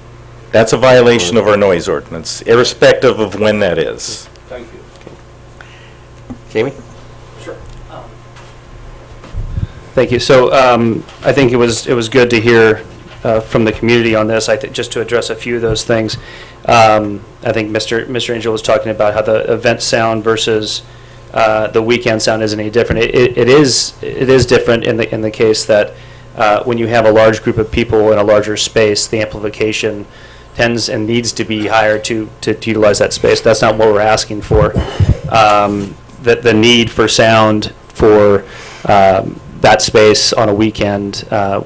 that's a violation of our noise ordinance, irrespective of when that is. Thank you. Jamie? Sure. Thank you. So I think it was good to hear from the community on this. I think just to address a few of those things. I think Mr. Angel was talking about how the event sound versus the weekend sound isn't any different. It is different in the case that when you have a large group of people in a larger space, the amplification tends and needs to be higher to utilize that space. That's not what we're asking for. The need for sound for that space on a weekend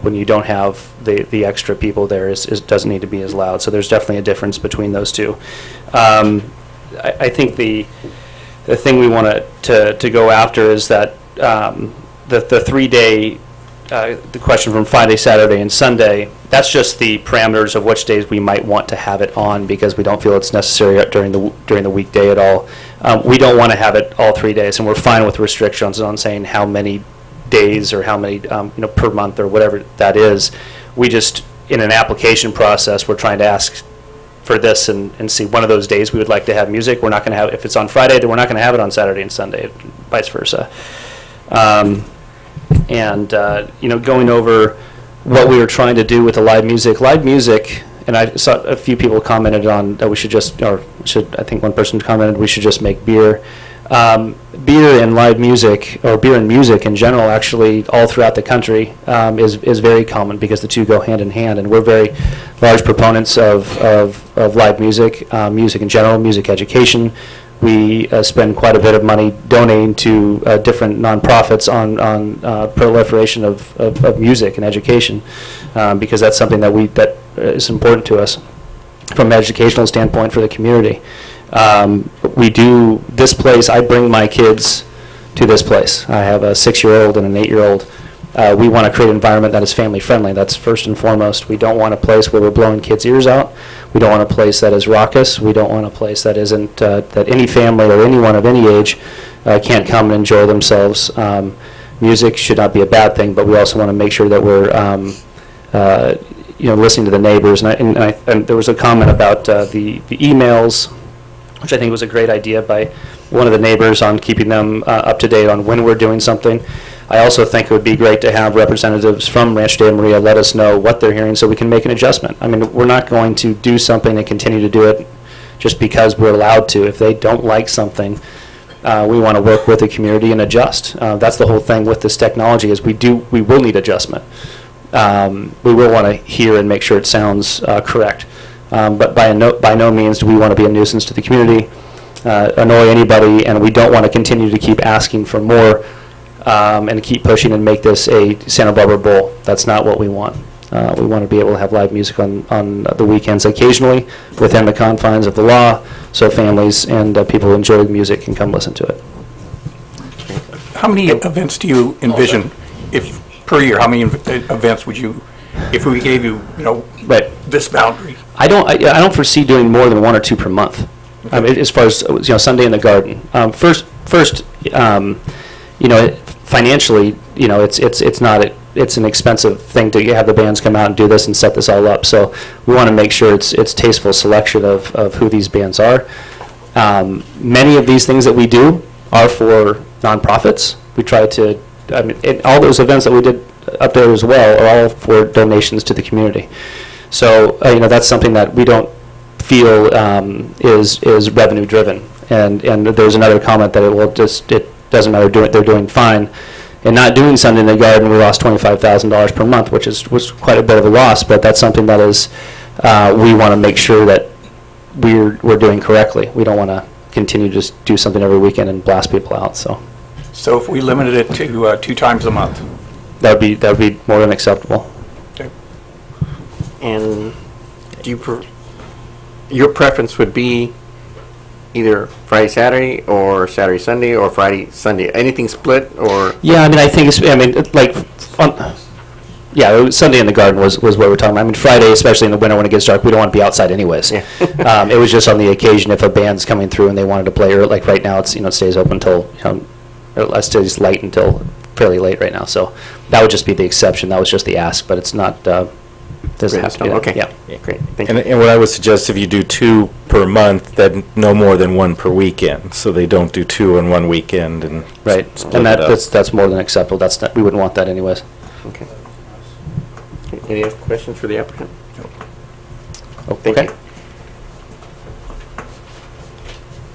when you don't have the extra people there doesn't need to be as loud. So there's definitely a difference between those two. I think the thing we want to go after is that the 3-day, the question from Friday, Saturday, and Sunday, that's just the parameters of which days we might want to have it on because we don't feel it's necessary during the weekday at all. We don't want to have it all 3 days, and we're fine with restrictions on saying how many days or how many per month or whatever that is. We just, in an application process, we're trying to ask for this and see one of those days we would like to have music. We're not going to have, if it's on Friday, then we're not going to have it on Saturday and Sunday, vice versa. Going over what we were trying to do with the live music, and I saw a few people commented on that we should just, I think one person commented we should just make beer. Beer and live music, or beer and music in general, actually all throughout the country is very common because the two go hand in hand, and we're very large proponents of live music, music in general, music education. We spend quite a bit of money donating to different nonprofits on proliferation of music and education because that's something that is important to us from an educational standpoint for the community. We do this place, I bring my kids to this place. I have a 6-year-old and an 8-year-old. We want to create an environment that is family friendly. That's first and foremost. We don't want a place where we're blowing kids' ears out. We don't want a place that is raucous. We don't want a place that isn't, that any family or anyone of any age can't come and enjoy themselves. Music should not be a bad thing, but we also want to make sure that we're listening to the neighbors. And there was a comment about the emails, which I think was a great idea by one of the neighbors on keeping them up to date on when we're doing something. I also think it would be great to have representatives from Rancho de Maria let us know what they're hearing so we can make an adjustment. I mean, we're not going to do something and continue to do it just because we're allowed to. If they don't like something, we want to work with the community and adjust. That's the whole thing with this technology is we will need adjustment. We will want to hear and make sure it sounds correct. But by no means do we want to be a nuisance to the community, annoy anybody, and we don't want to continue to keep asking for more and keep pushing and make this a Santa Barbara Bowl. That's not what we want. We want to be able to have live music on the weekends occasionally within the confines of the law so families and people who enjoy music can come listen to it. How many events do you envision per year? How many events would you, if we gave you, this boundary? I don't foresee doing more than 1 or 2 per month. Okay. As far as Sunday in the Garden. First, financially, it's an expensive thing to have the bands come out and do this and set this all up. So we want to make sure it's tasteful selection of who these bands are. Many of these things that we do are for nonprofits. We try to, all those events that we did up there as well are all for donations to the community. So that's something that we don't feel is revenue driven. And there's another comment that it doesn't matter, they're doing fine. And not doing Sunday in the Garden, we lost $25,000 per month, which was quite a bit of a loss. But that's something that is we want to make sure that we're doing correctly. We don't want to continue to just do something every weekend and blast people out. So if we limited it to 2 times a month, that would be more than acceptable. Okay. And your preference would be either Friday, Saturday, or Saturday, Sunday, or Friday, Sunday? Anything split, or? Yeah, I think Sunday in the Garden was what we're talking about. Friday, especially in the winter when it gets dark, we don't want to be outside anyways. Yeah. It was just on the occasion if a band's coming through and they wanted to play, or like right now, it stays open until, it stays light until fairly late right now. So that would just be the exception. That was just the ask, but it's not Doesn't Great. have to be. Okay. Yeah. Yeah, great. Thank you. And what I would suggest, if you do 2 per month, then no more than 1 per weekend, so they don't do 2 in one weekend and Right. split And it up. that's more than acceptable. That's not, we wouldn't want that anyways. Okay. Any other questions for the applicant? Oh, Thank okay. you.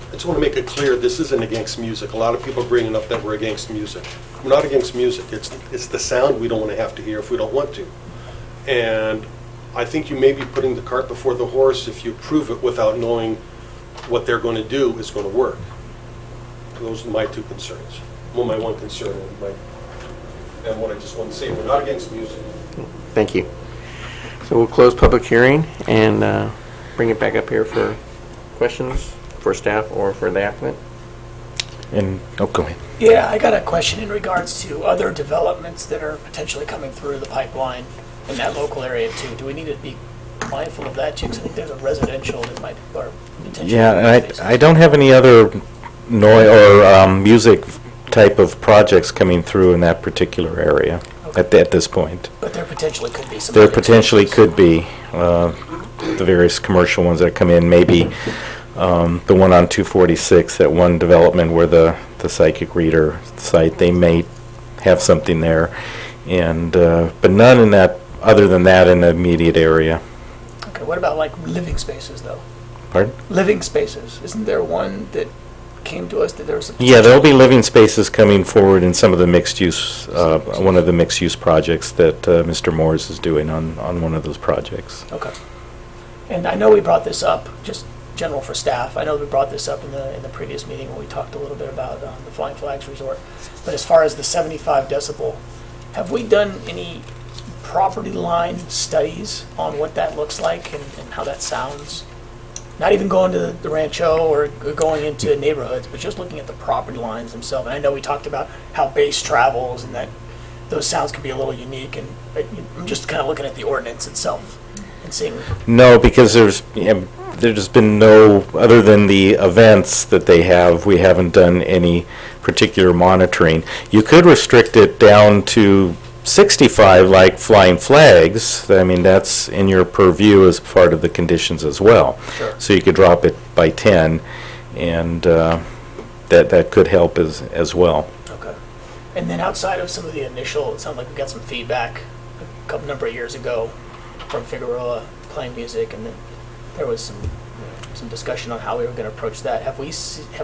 I just want to make it clear, this isn't against music. A lot of people are bringing up that we're against music. We're not against music. It's the sound we don't want to have to hear if we don't want to. And I think you may be putting the cart before the horse if you approve it without knowing what they're going to do is going to work. Those are my 2 concerns. Well, my 1 concern and what I just want to say. We're not against music. Thank you. So we'll close public hearing and bring it back up here for questions for staff or for the applicant. And, oh, go ahead. Yeah, I got a question in regards to other developments that are potentially coming through the pipeline in that local area too. Do we need to be mindful of that too? Because I think there's a residential that might, or potentially. Yeah, and I don't have any other noise or music type of projects coming through in that particular area at this point. But there potentially could be some. There potentially could be the various commercial ones that come in, maybe the one on 246, that one development where the psychic reader site, they may have something there, and but none in that, other than that, in the immediate area. Okay, what about like living spaces though? Pardon? Living spaces, isn't there one that came to us that there was a Yeah, there'll be living spaces coming forward in some of the mixed use, one of the mixed use projects that Mr. Moores is doing on one of those projects. Okay. And I know we brought this up, just general for staff. I know we brought this up in the previous meeting when we talked a little bit about the Flying Flags Resort. But as far as the 75 decibel, have we done any property line studies on what that looks like and how that sounds? Not even going to the Rancho or going into neighborhoods, but just looking at the property lines themselves. And I know we talked about how bass travels and that those sounds can be a little unique. And I'm just kind of looking at the ordinance itself and seeing. No, because there's been no, other than the events that they have, we haven't done any particular monitoring. You could restrict it down to 65 like Flying Flags. I mean, that's in your purview as part of the conditions as well. Sure. So you could drop it by 10, and that could help as well. Okay. And then outside of some of the initial, it sounds like we got some feedback a number of years ago from Figueroa playing music, and then there was some discussion on how we were going to approach that. Have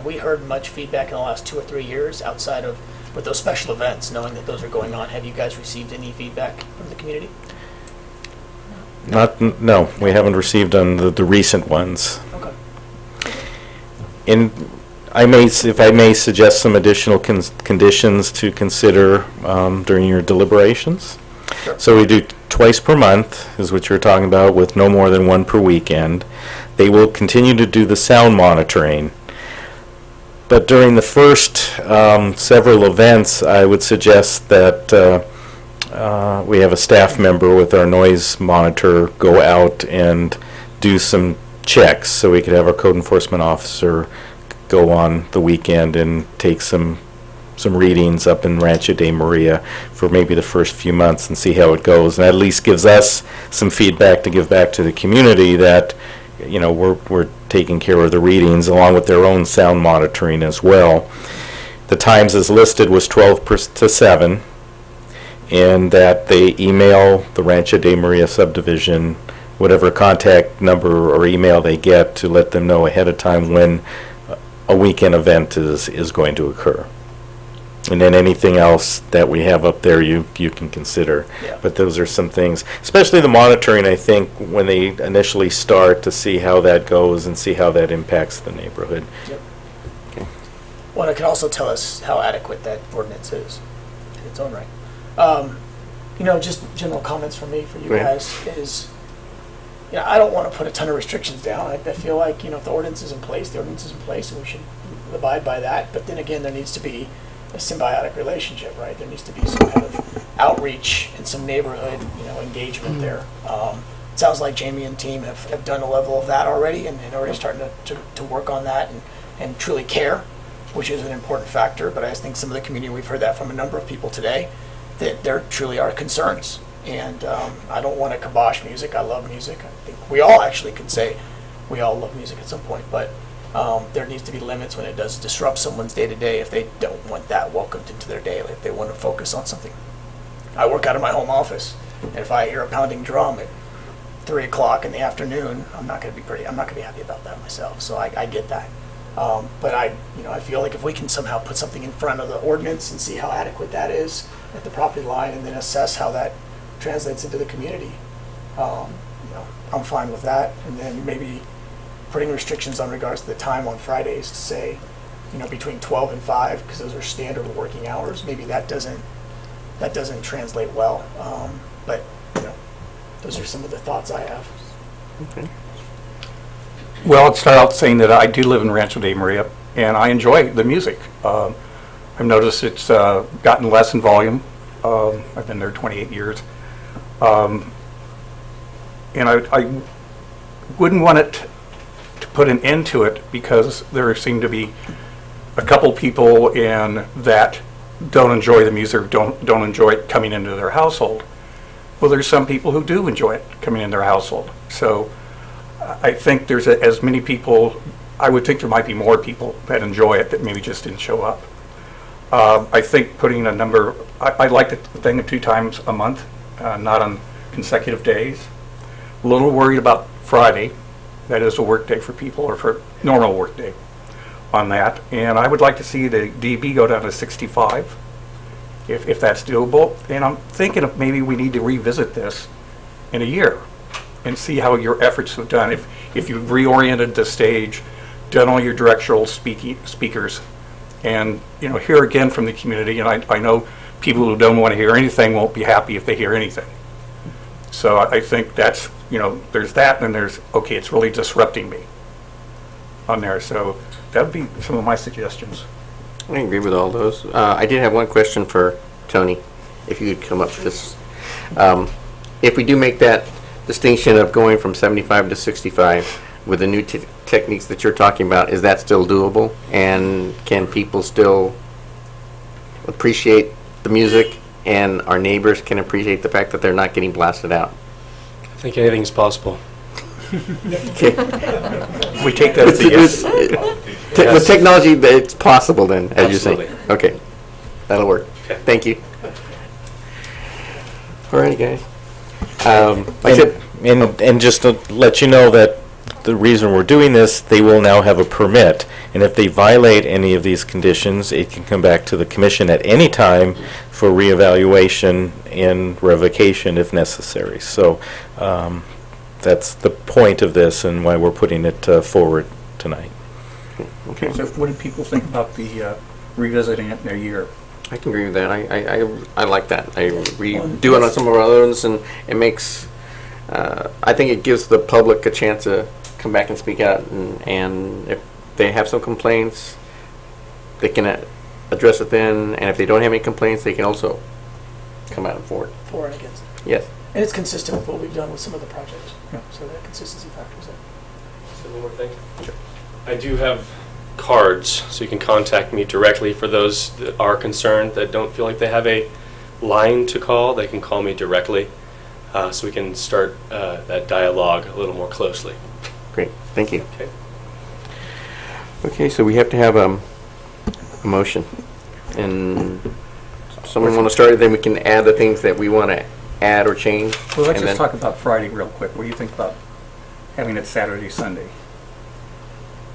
we heard much feedback in the last 2 or 3 years outside of with those special events, knowing that those are going on? Have you guys received any feedback from the community? No, we haven't received on the recent ones. Okay. And if I may suggest some additional conditions to consider during your deliberations. Sure. So we do twice per month, is what you're talking about, with no more than 1 per weekend. They will continue to do the sound monitoring. But during the first several events, I would suggest that we have a staff member with our noise monitor go out and do some checks, so we could have our code enforcement officer go on the weekend and take some readings up in Rancho de Maria for maybe the first few months and see how it goes. And that at least gives us some feedback to give back to the community that, you know, we're taking care of the readings along with their own sound monitoring as well. The times as listed was 12 to 7, and that they email the Rancho de Maria subdivision whatever contact number or email they get to let them know ahead of time when a weekend event is going to occur. And then anything else that we have up there you can consider. Yeah. But those are some things, especially the monitoring, I think, when they initially start, to see how that goes and see how that impacts the neighborhood. Yep. Okay. Well, it can also tell us how adequate that ordinance is in its own right. You know, just general comments from me for you guys is, you know, I don't want to put a ton of restrictions down. I feel like, you know, if the ordinance is in place, the ordinance is in place, and we should abide by that. But then again, there needs to be a symbiotic relationship, right? There needs to be some kind of outreach and some neighborhood, you know, engagement there. It sounds like Jamie and team have done a level of that already, and already starting to work on that and truly care, which is an important factor. But I think some of the community, we've heard that from a number of people today, that there truly are concerns. And I don't want to kibosh music. I love music. I think we all actually can say we all love music at some point, but there needs to be limits when it does disrupt someone's day-to-day if they don't want that welcomed into their day, if they want to focus on something. I work out of my home office, and if I hear a pounding drum at 3 o'clock in the afternoon, I'm not going to be happy about that myself. So I get that. But I feel like if we can somehow put something in front of the ordinance and see how adequate that is at the property line, and then assess how that translates into the community, I'm fine with that. And then maybe putting restrictions on regards to the time on Fridays to say, between 12 and 5, because those are standard working hours. Maybe that doesn't translate well. But those are some of the thoughts I have. Okay. Well, I'd start out saying that I do live in Rancho de Maria, and I enjoy the music. I've noticed it's gotten less in volume. I've been there 28 years. And I wouldn't want it to put an end to it, because there seem to be a couple people that don't enjoy the music, don't enjoy it coming into their household. Well, there's some people who do enjoy it coming in their household. So I think there's as many people, I would think there might be more people that enjoy it that maybe just didn't show up. I think putting a number, I like the thing of 2 times a month, not on consecutive days. A little worried about Friday. That is a work day for people, or for normal work day on that. And I would like to see the DB go down to 65, if that's doable. And I'm thinking of maybe we need to revisit this in a year and see how your efforts have done. If you've reoriented the stage, done all your directional speakers, and hear again from the community. And I know people who don't want to hear anything won't be happy if they hear anything. So I think that's, there's that, and there's, okay, it's really disrupting me on there. So that would be some of my suggestions. I agree with all those. I did have one question for Tony, if you could come up with this. If we do make that distinction of going from 75 to 65 with the new techniques that you're talking about, is that still doable? And can people still appreciate the music, and our neighbors can appreciate the fact that they're not getting blasted out? I think anything's possible. Okay. We take that as a yes. With technology, it's possible then, as Absolutely. you say. Okay. That'll work. Okay. Thank you. All right, guys. And just to let you know that the reason we're doing this, they will now have a permit, and if they violate any of these conditions, it can come back to the commission at any time for reevaluation and revocation if necessary. So that's the point of this and why we're putting it forward tonight. Okay. So what do people think about the revisiting it in a year? I can agree with that. I like that. We do it on some of our other ones, and it makes, I think it gives the public a chance to come back and speak out, and if they have some complaints, they can address it then, and if they don't have any complaints, they can also come out and forward. For and against. Yes. And it's consistent with what we've done with some of the projects. Yeah. So that consistency factors in. Just one more thing. Sure. I do have cards, so you can contact me directly. For those that are concerned, that don't feel like they have a line to call, they can call me directly, so we can start that dialogue a little more closely. Great, thank you. Okay. Okay, so we have to have a motion, and someone want to start it, then we can add the things that we want to add or change. Well, let's just talk about Friday real quick. What do you think about having it Saturday, Sunday?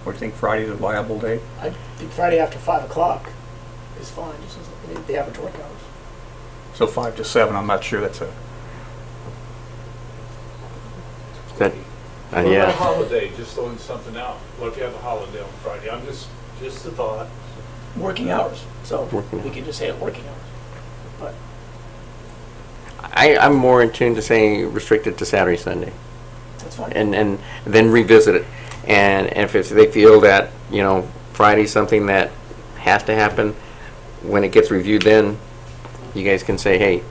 Or do you think Friday's a viable day? I think Friday after 5 o'clock is fine, just as the average work hours. So 5 to 7, I'm not sure that's a... What yeah. about a holiday, just throwing something out? What if you have a holiday on Friday? I'm just a thought. Working hours, so we can just say it working hours. But I'm more in tune to saying restricted to Saturday, Sunday. That's fine. And then revisit it. And if they feel that, Friday's something that has to happen, when it gets reviewed, then you guys can say, hey,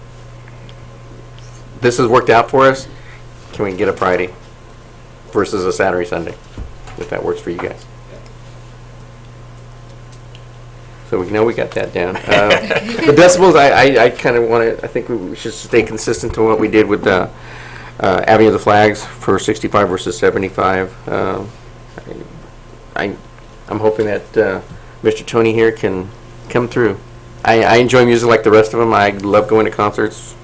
this has worked out for us. Can we get a Friday versus a Saturday, Sunday, if that works for you guys? So we know we got that down. The decibels, I kind of want to, I think we should stay consistent to what we did with Avenue of the Flags for 65 versus 75. I'm hoping that Mr. Tony here can come through. I enjoy music like the rest of them. I love going to concerts,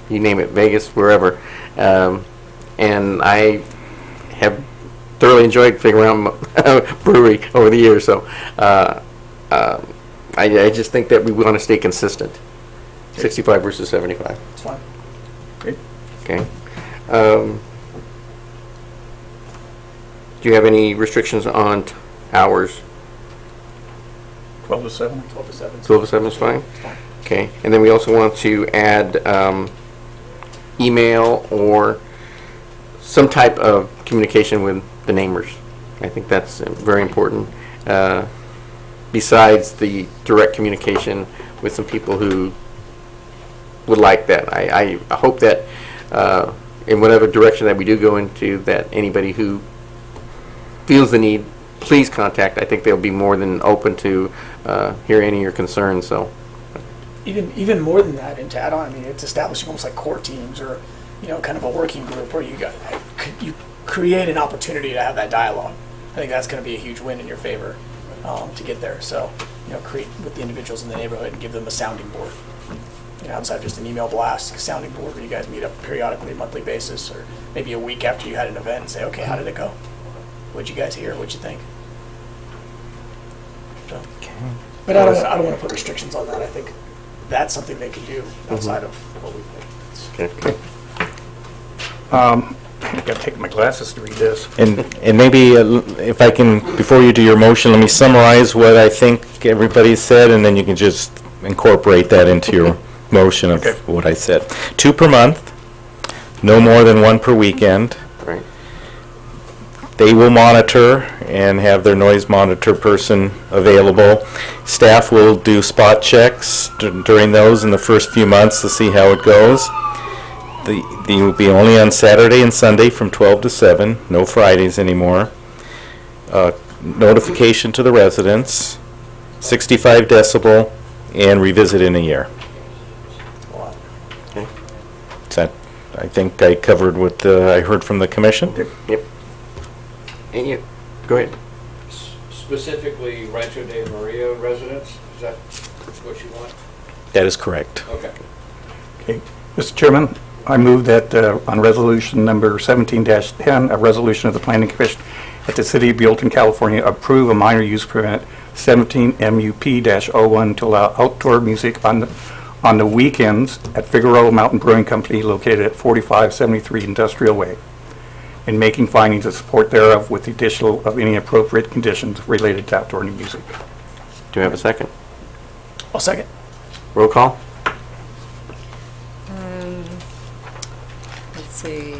you name it, Vegas, wherever. And I have thoroughly enjoyed figuring out brewery over the years. So I just think that we want to stay consistent. 65 versus 75. It's fine. Great. Okay. Do you have any restrictions on hours? 12 to 7. 12 to 7. 12 to 7 is fine? Fine. Okay. And then we also want to add email or some type of communication with the neighbors. I think that's very important. Besides the direct communication with some people who would like that. I hope that in whatever direction that we do go into, that anybody who feels the need, please contact. I think they'll be more than open to hear any of your concerns. So, even more than that, and to add on, I mean, it's establishing almost like core teams or, you know, kind of a working group where you create an opportunity to have that dialogue. I think that's going to be a huge win in your favor to get there. So, you know, create with the individuals in the neighborhood and give them a sounding board. You know, outside of just an email blast, a sounding board where you guys meet up periodically, monthly basis, or maybe a week after you had an event and say, okay, how did it go? What'd you guys hear? What'd you think? So, but I don't want to put restrictions on that. I think that's something they can do outside of what we think. okay. I got to take my glasses to read this. And maybe if I can, before you do your motion, let me summarize what I think everybody said, and then you can just incorporate that into your motion of what I said. 2 per month, no more than 1 per weekend. Right. They will monitor and have their noise monitor person available. Staff will do spot checks during those in the first few months to see how it goes. They will be only on Saturday and Sunday from 12 to 7, no Fridays anymore. Notification to the residents, 65 decibel, and revisit in a year. Okay. That, I think I covered what I heard from the commission. Yep. And you, go ahead. Specifically Rancho de Maria residents, is that what you want? That is correct. Okay. Okay. Mr. Chairman, I move that on resolution number 17-10, a resolution of the Planning Commission at the City of Buellton, California, approve a minor use permit 17 MUP-01 to allow outdoor music on the weekends at Figueroa Mountain Brewing Company located at 4573 Industrial Way, and making findings of support thereof with the additional of any appropriate conditions related to outdoor music. Do you have a second? I'll second. Roll call? Let's see.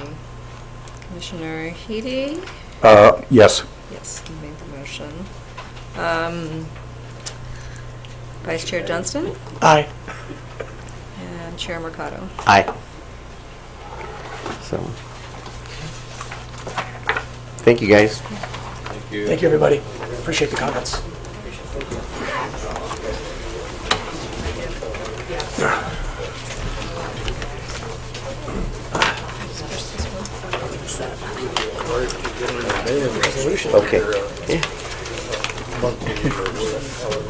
Commissioner Heedy? Yes. Yes, you made the motion. Vice Chair Johnston? Aye. And Chair Mercado? Aye. So, thank you, guys. Thank you. Thank you, everybody. Appreciate the comments. Okay.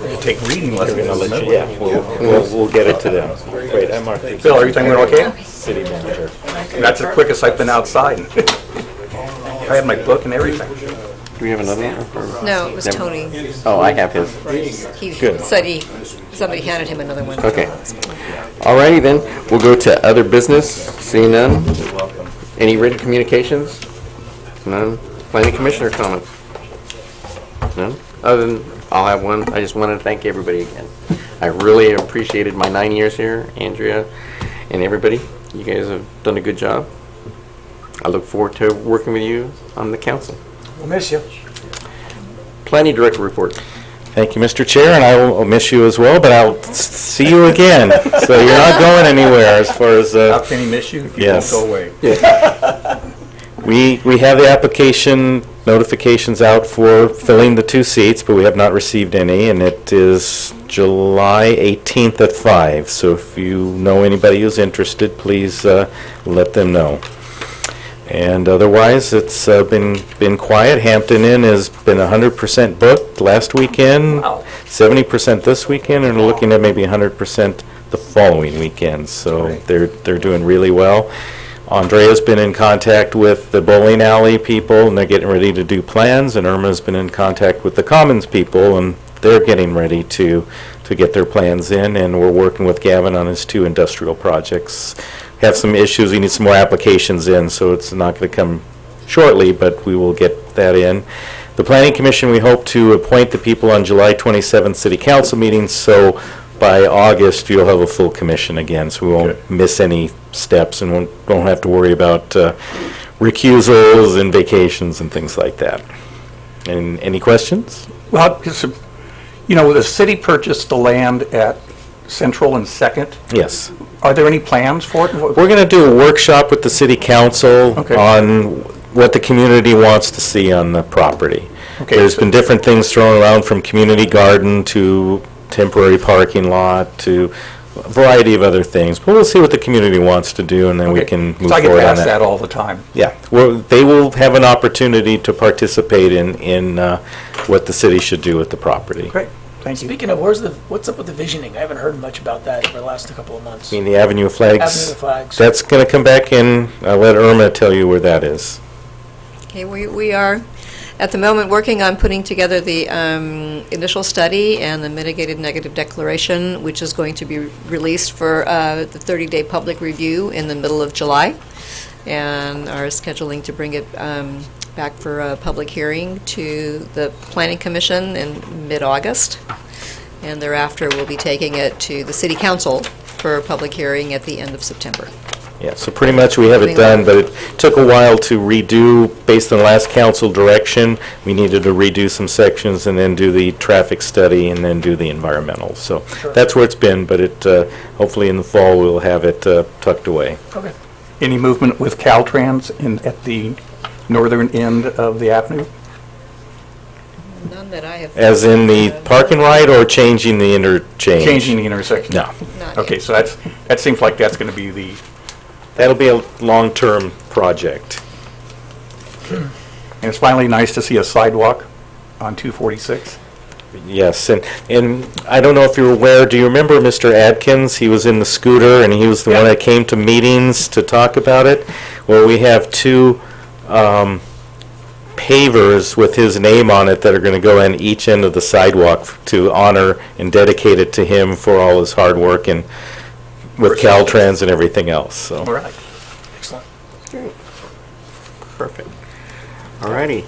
You take reading lessons. Yeah, we'll get it to them. Great, I'm Mark. Phil, everything went okay? City manager. That's the quickest I've been outside. I had my book and everything. Do we have another one? No, it was Never- Tony. Oh, I have his. He Good. said somebody handed him another one. Okay. Alrighty then, we'll go to other business. Seeing none. Any written communications? None. Planning Commissioner comments? None? Other than, I'll have one. I just wanted to thank everybody again. I really appreciated my 9 years here, Andrea and everybody. You guys have done a good job. I look forward to working with you on the council. We'll miss you. Planning Director report. Thank you, Mr. Chair, and I will miss you as well, but I'll see you again. So you're not going anywhere as far as... How can he miss you if you yes. won't go away? Yeah. We have the application notifications out for filling the 2 seats, but we have not received any, and it is July 18th at 5. So if you know anybody who's interested, please let them know. And otherwise, it's been quiet. Hampton Inn has been 100% booked last weekend, 70% this weekend, and we're looking at maybe 100% the following weekend. So they're doing really well. Andrea's been in contact with the bowling alley people, and they're getting ready to do plans, and Irma's been in contact with the Commons people, and they're getting ready to get their plans in, and we're working with Gavin on his 2 industrial projects. Have some issues, we need some more applications in, so it's not going to come shortly, but we will get that in. The Planning Commission, we hope to appoint the people on July 27th City Council meeting, so by August you'll have a full commission again, so we won't miss any steps and won't have to worry about recusals and vacations and things like that. And any questions? Well, you know, the city purchased the land at Central and Second. Yes. Are there any plans for it? We're going to do a workshop with the city council on what the community wants to see on the property. There's been different things thrown around, from community garden to temporary parking lot to a variety of other things. But we'll see what the community wants to do, and then we can move forward on that. So I get asked that all the time. Yeah. Well, they will have an opportunity to participate in what the city should do with the property. Great. Thank you. Speaking of, what's up with the visioning? I haven't heard much about that for the last couple of months. I mean, the Avenue of Flags. Avenue of Flags. That's going to come back in. I'll let Irma tell you where that is. Okay, we are at the moment working on putting together the initial study and the mitigated negative declaration, which is going to be released for the 30-day public review in the middle of July, and are scheduling to bring it back for a public hearing to the Planning Commission in mid-August, and thereafter we'll be taking it to the City Council for a public hearing at the end of September. Yeah, so pretty much we have it done, but it took a while to redo based on last council direction. We needed to redo some sections and then do the traffic study and then do the environmental. So that's where it's been, but it hopefully in the fall we'll have it tucked away. Okay. Any movement with Caltrans at the northern end of the avenue? None that I have. As in the parking right or changing the interchange? Changing the intersection? No. Okay, so that seems like that's going to be the... That'll be a long-term project. And it's finally nice to see a sidewalk on 246. Yes, and I don't know if you're aware, do you remember Mr. Adkins? He was in the scooter, and he was the one that came to meetings to talk about it. Well, we have 2 pavers with his name on it that are going to go on each end of the sidewalk to honor and dedicate it to him for all his hard work and with Caltrans and everything else. So. All right. Excellent. Perfect. All righty.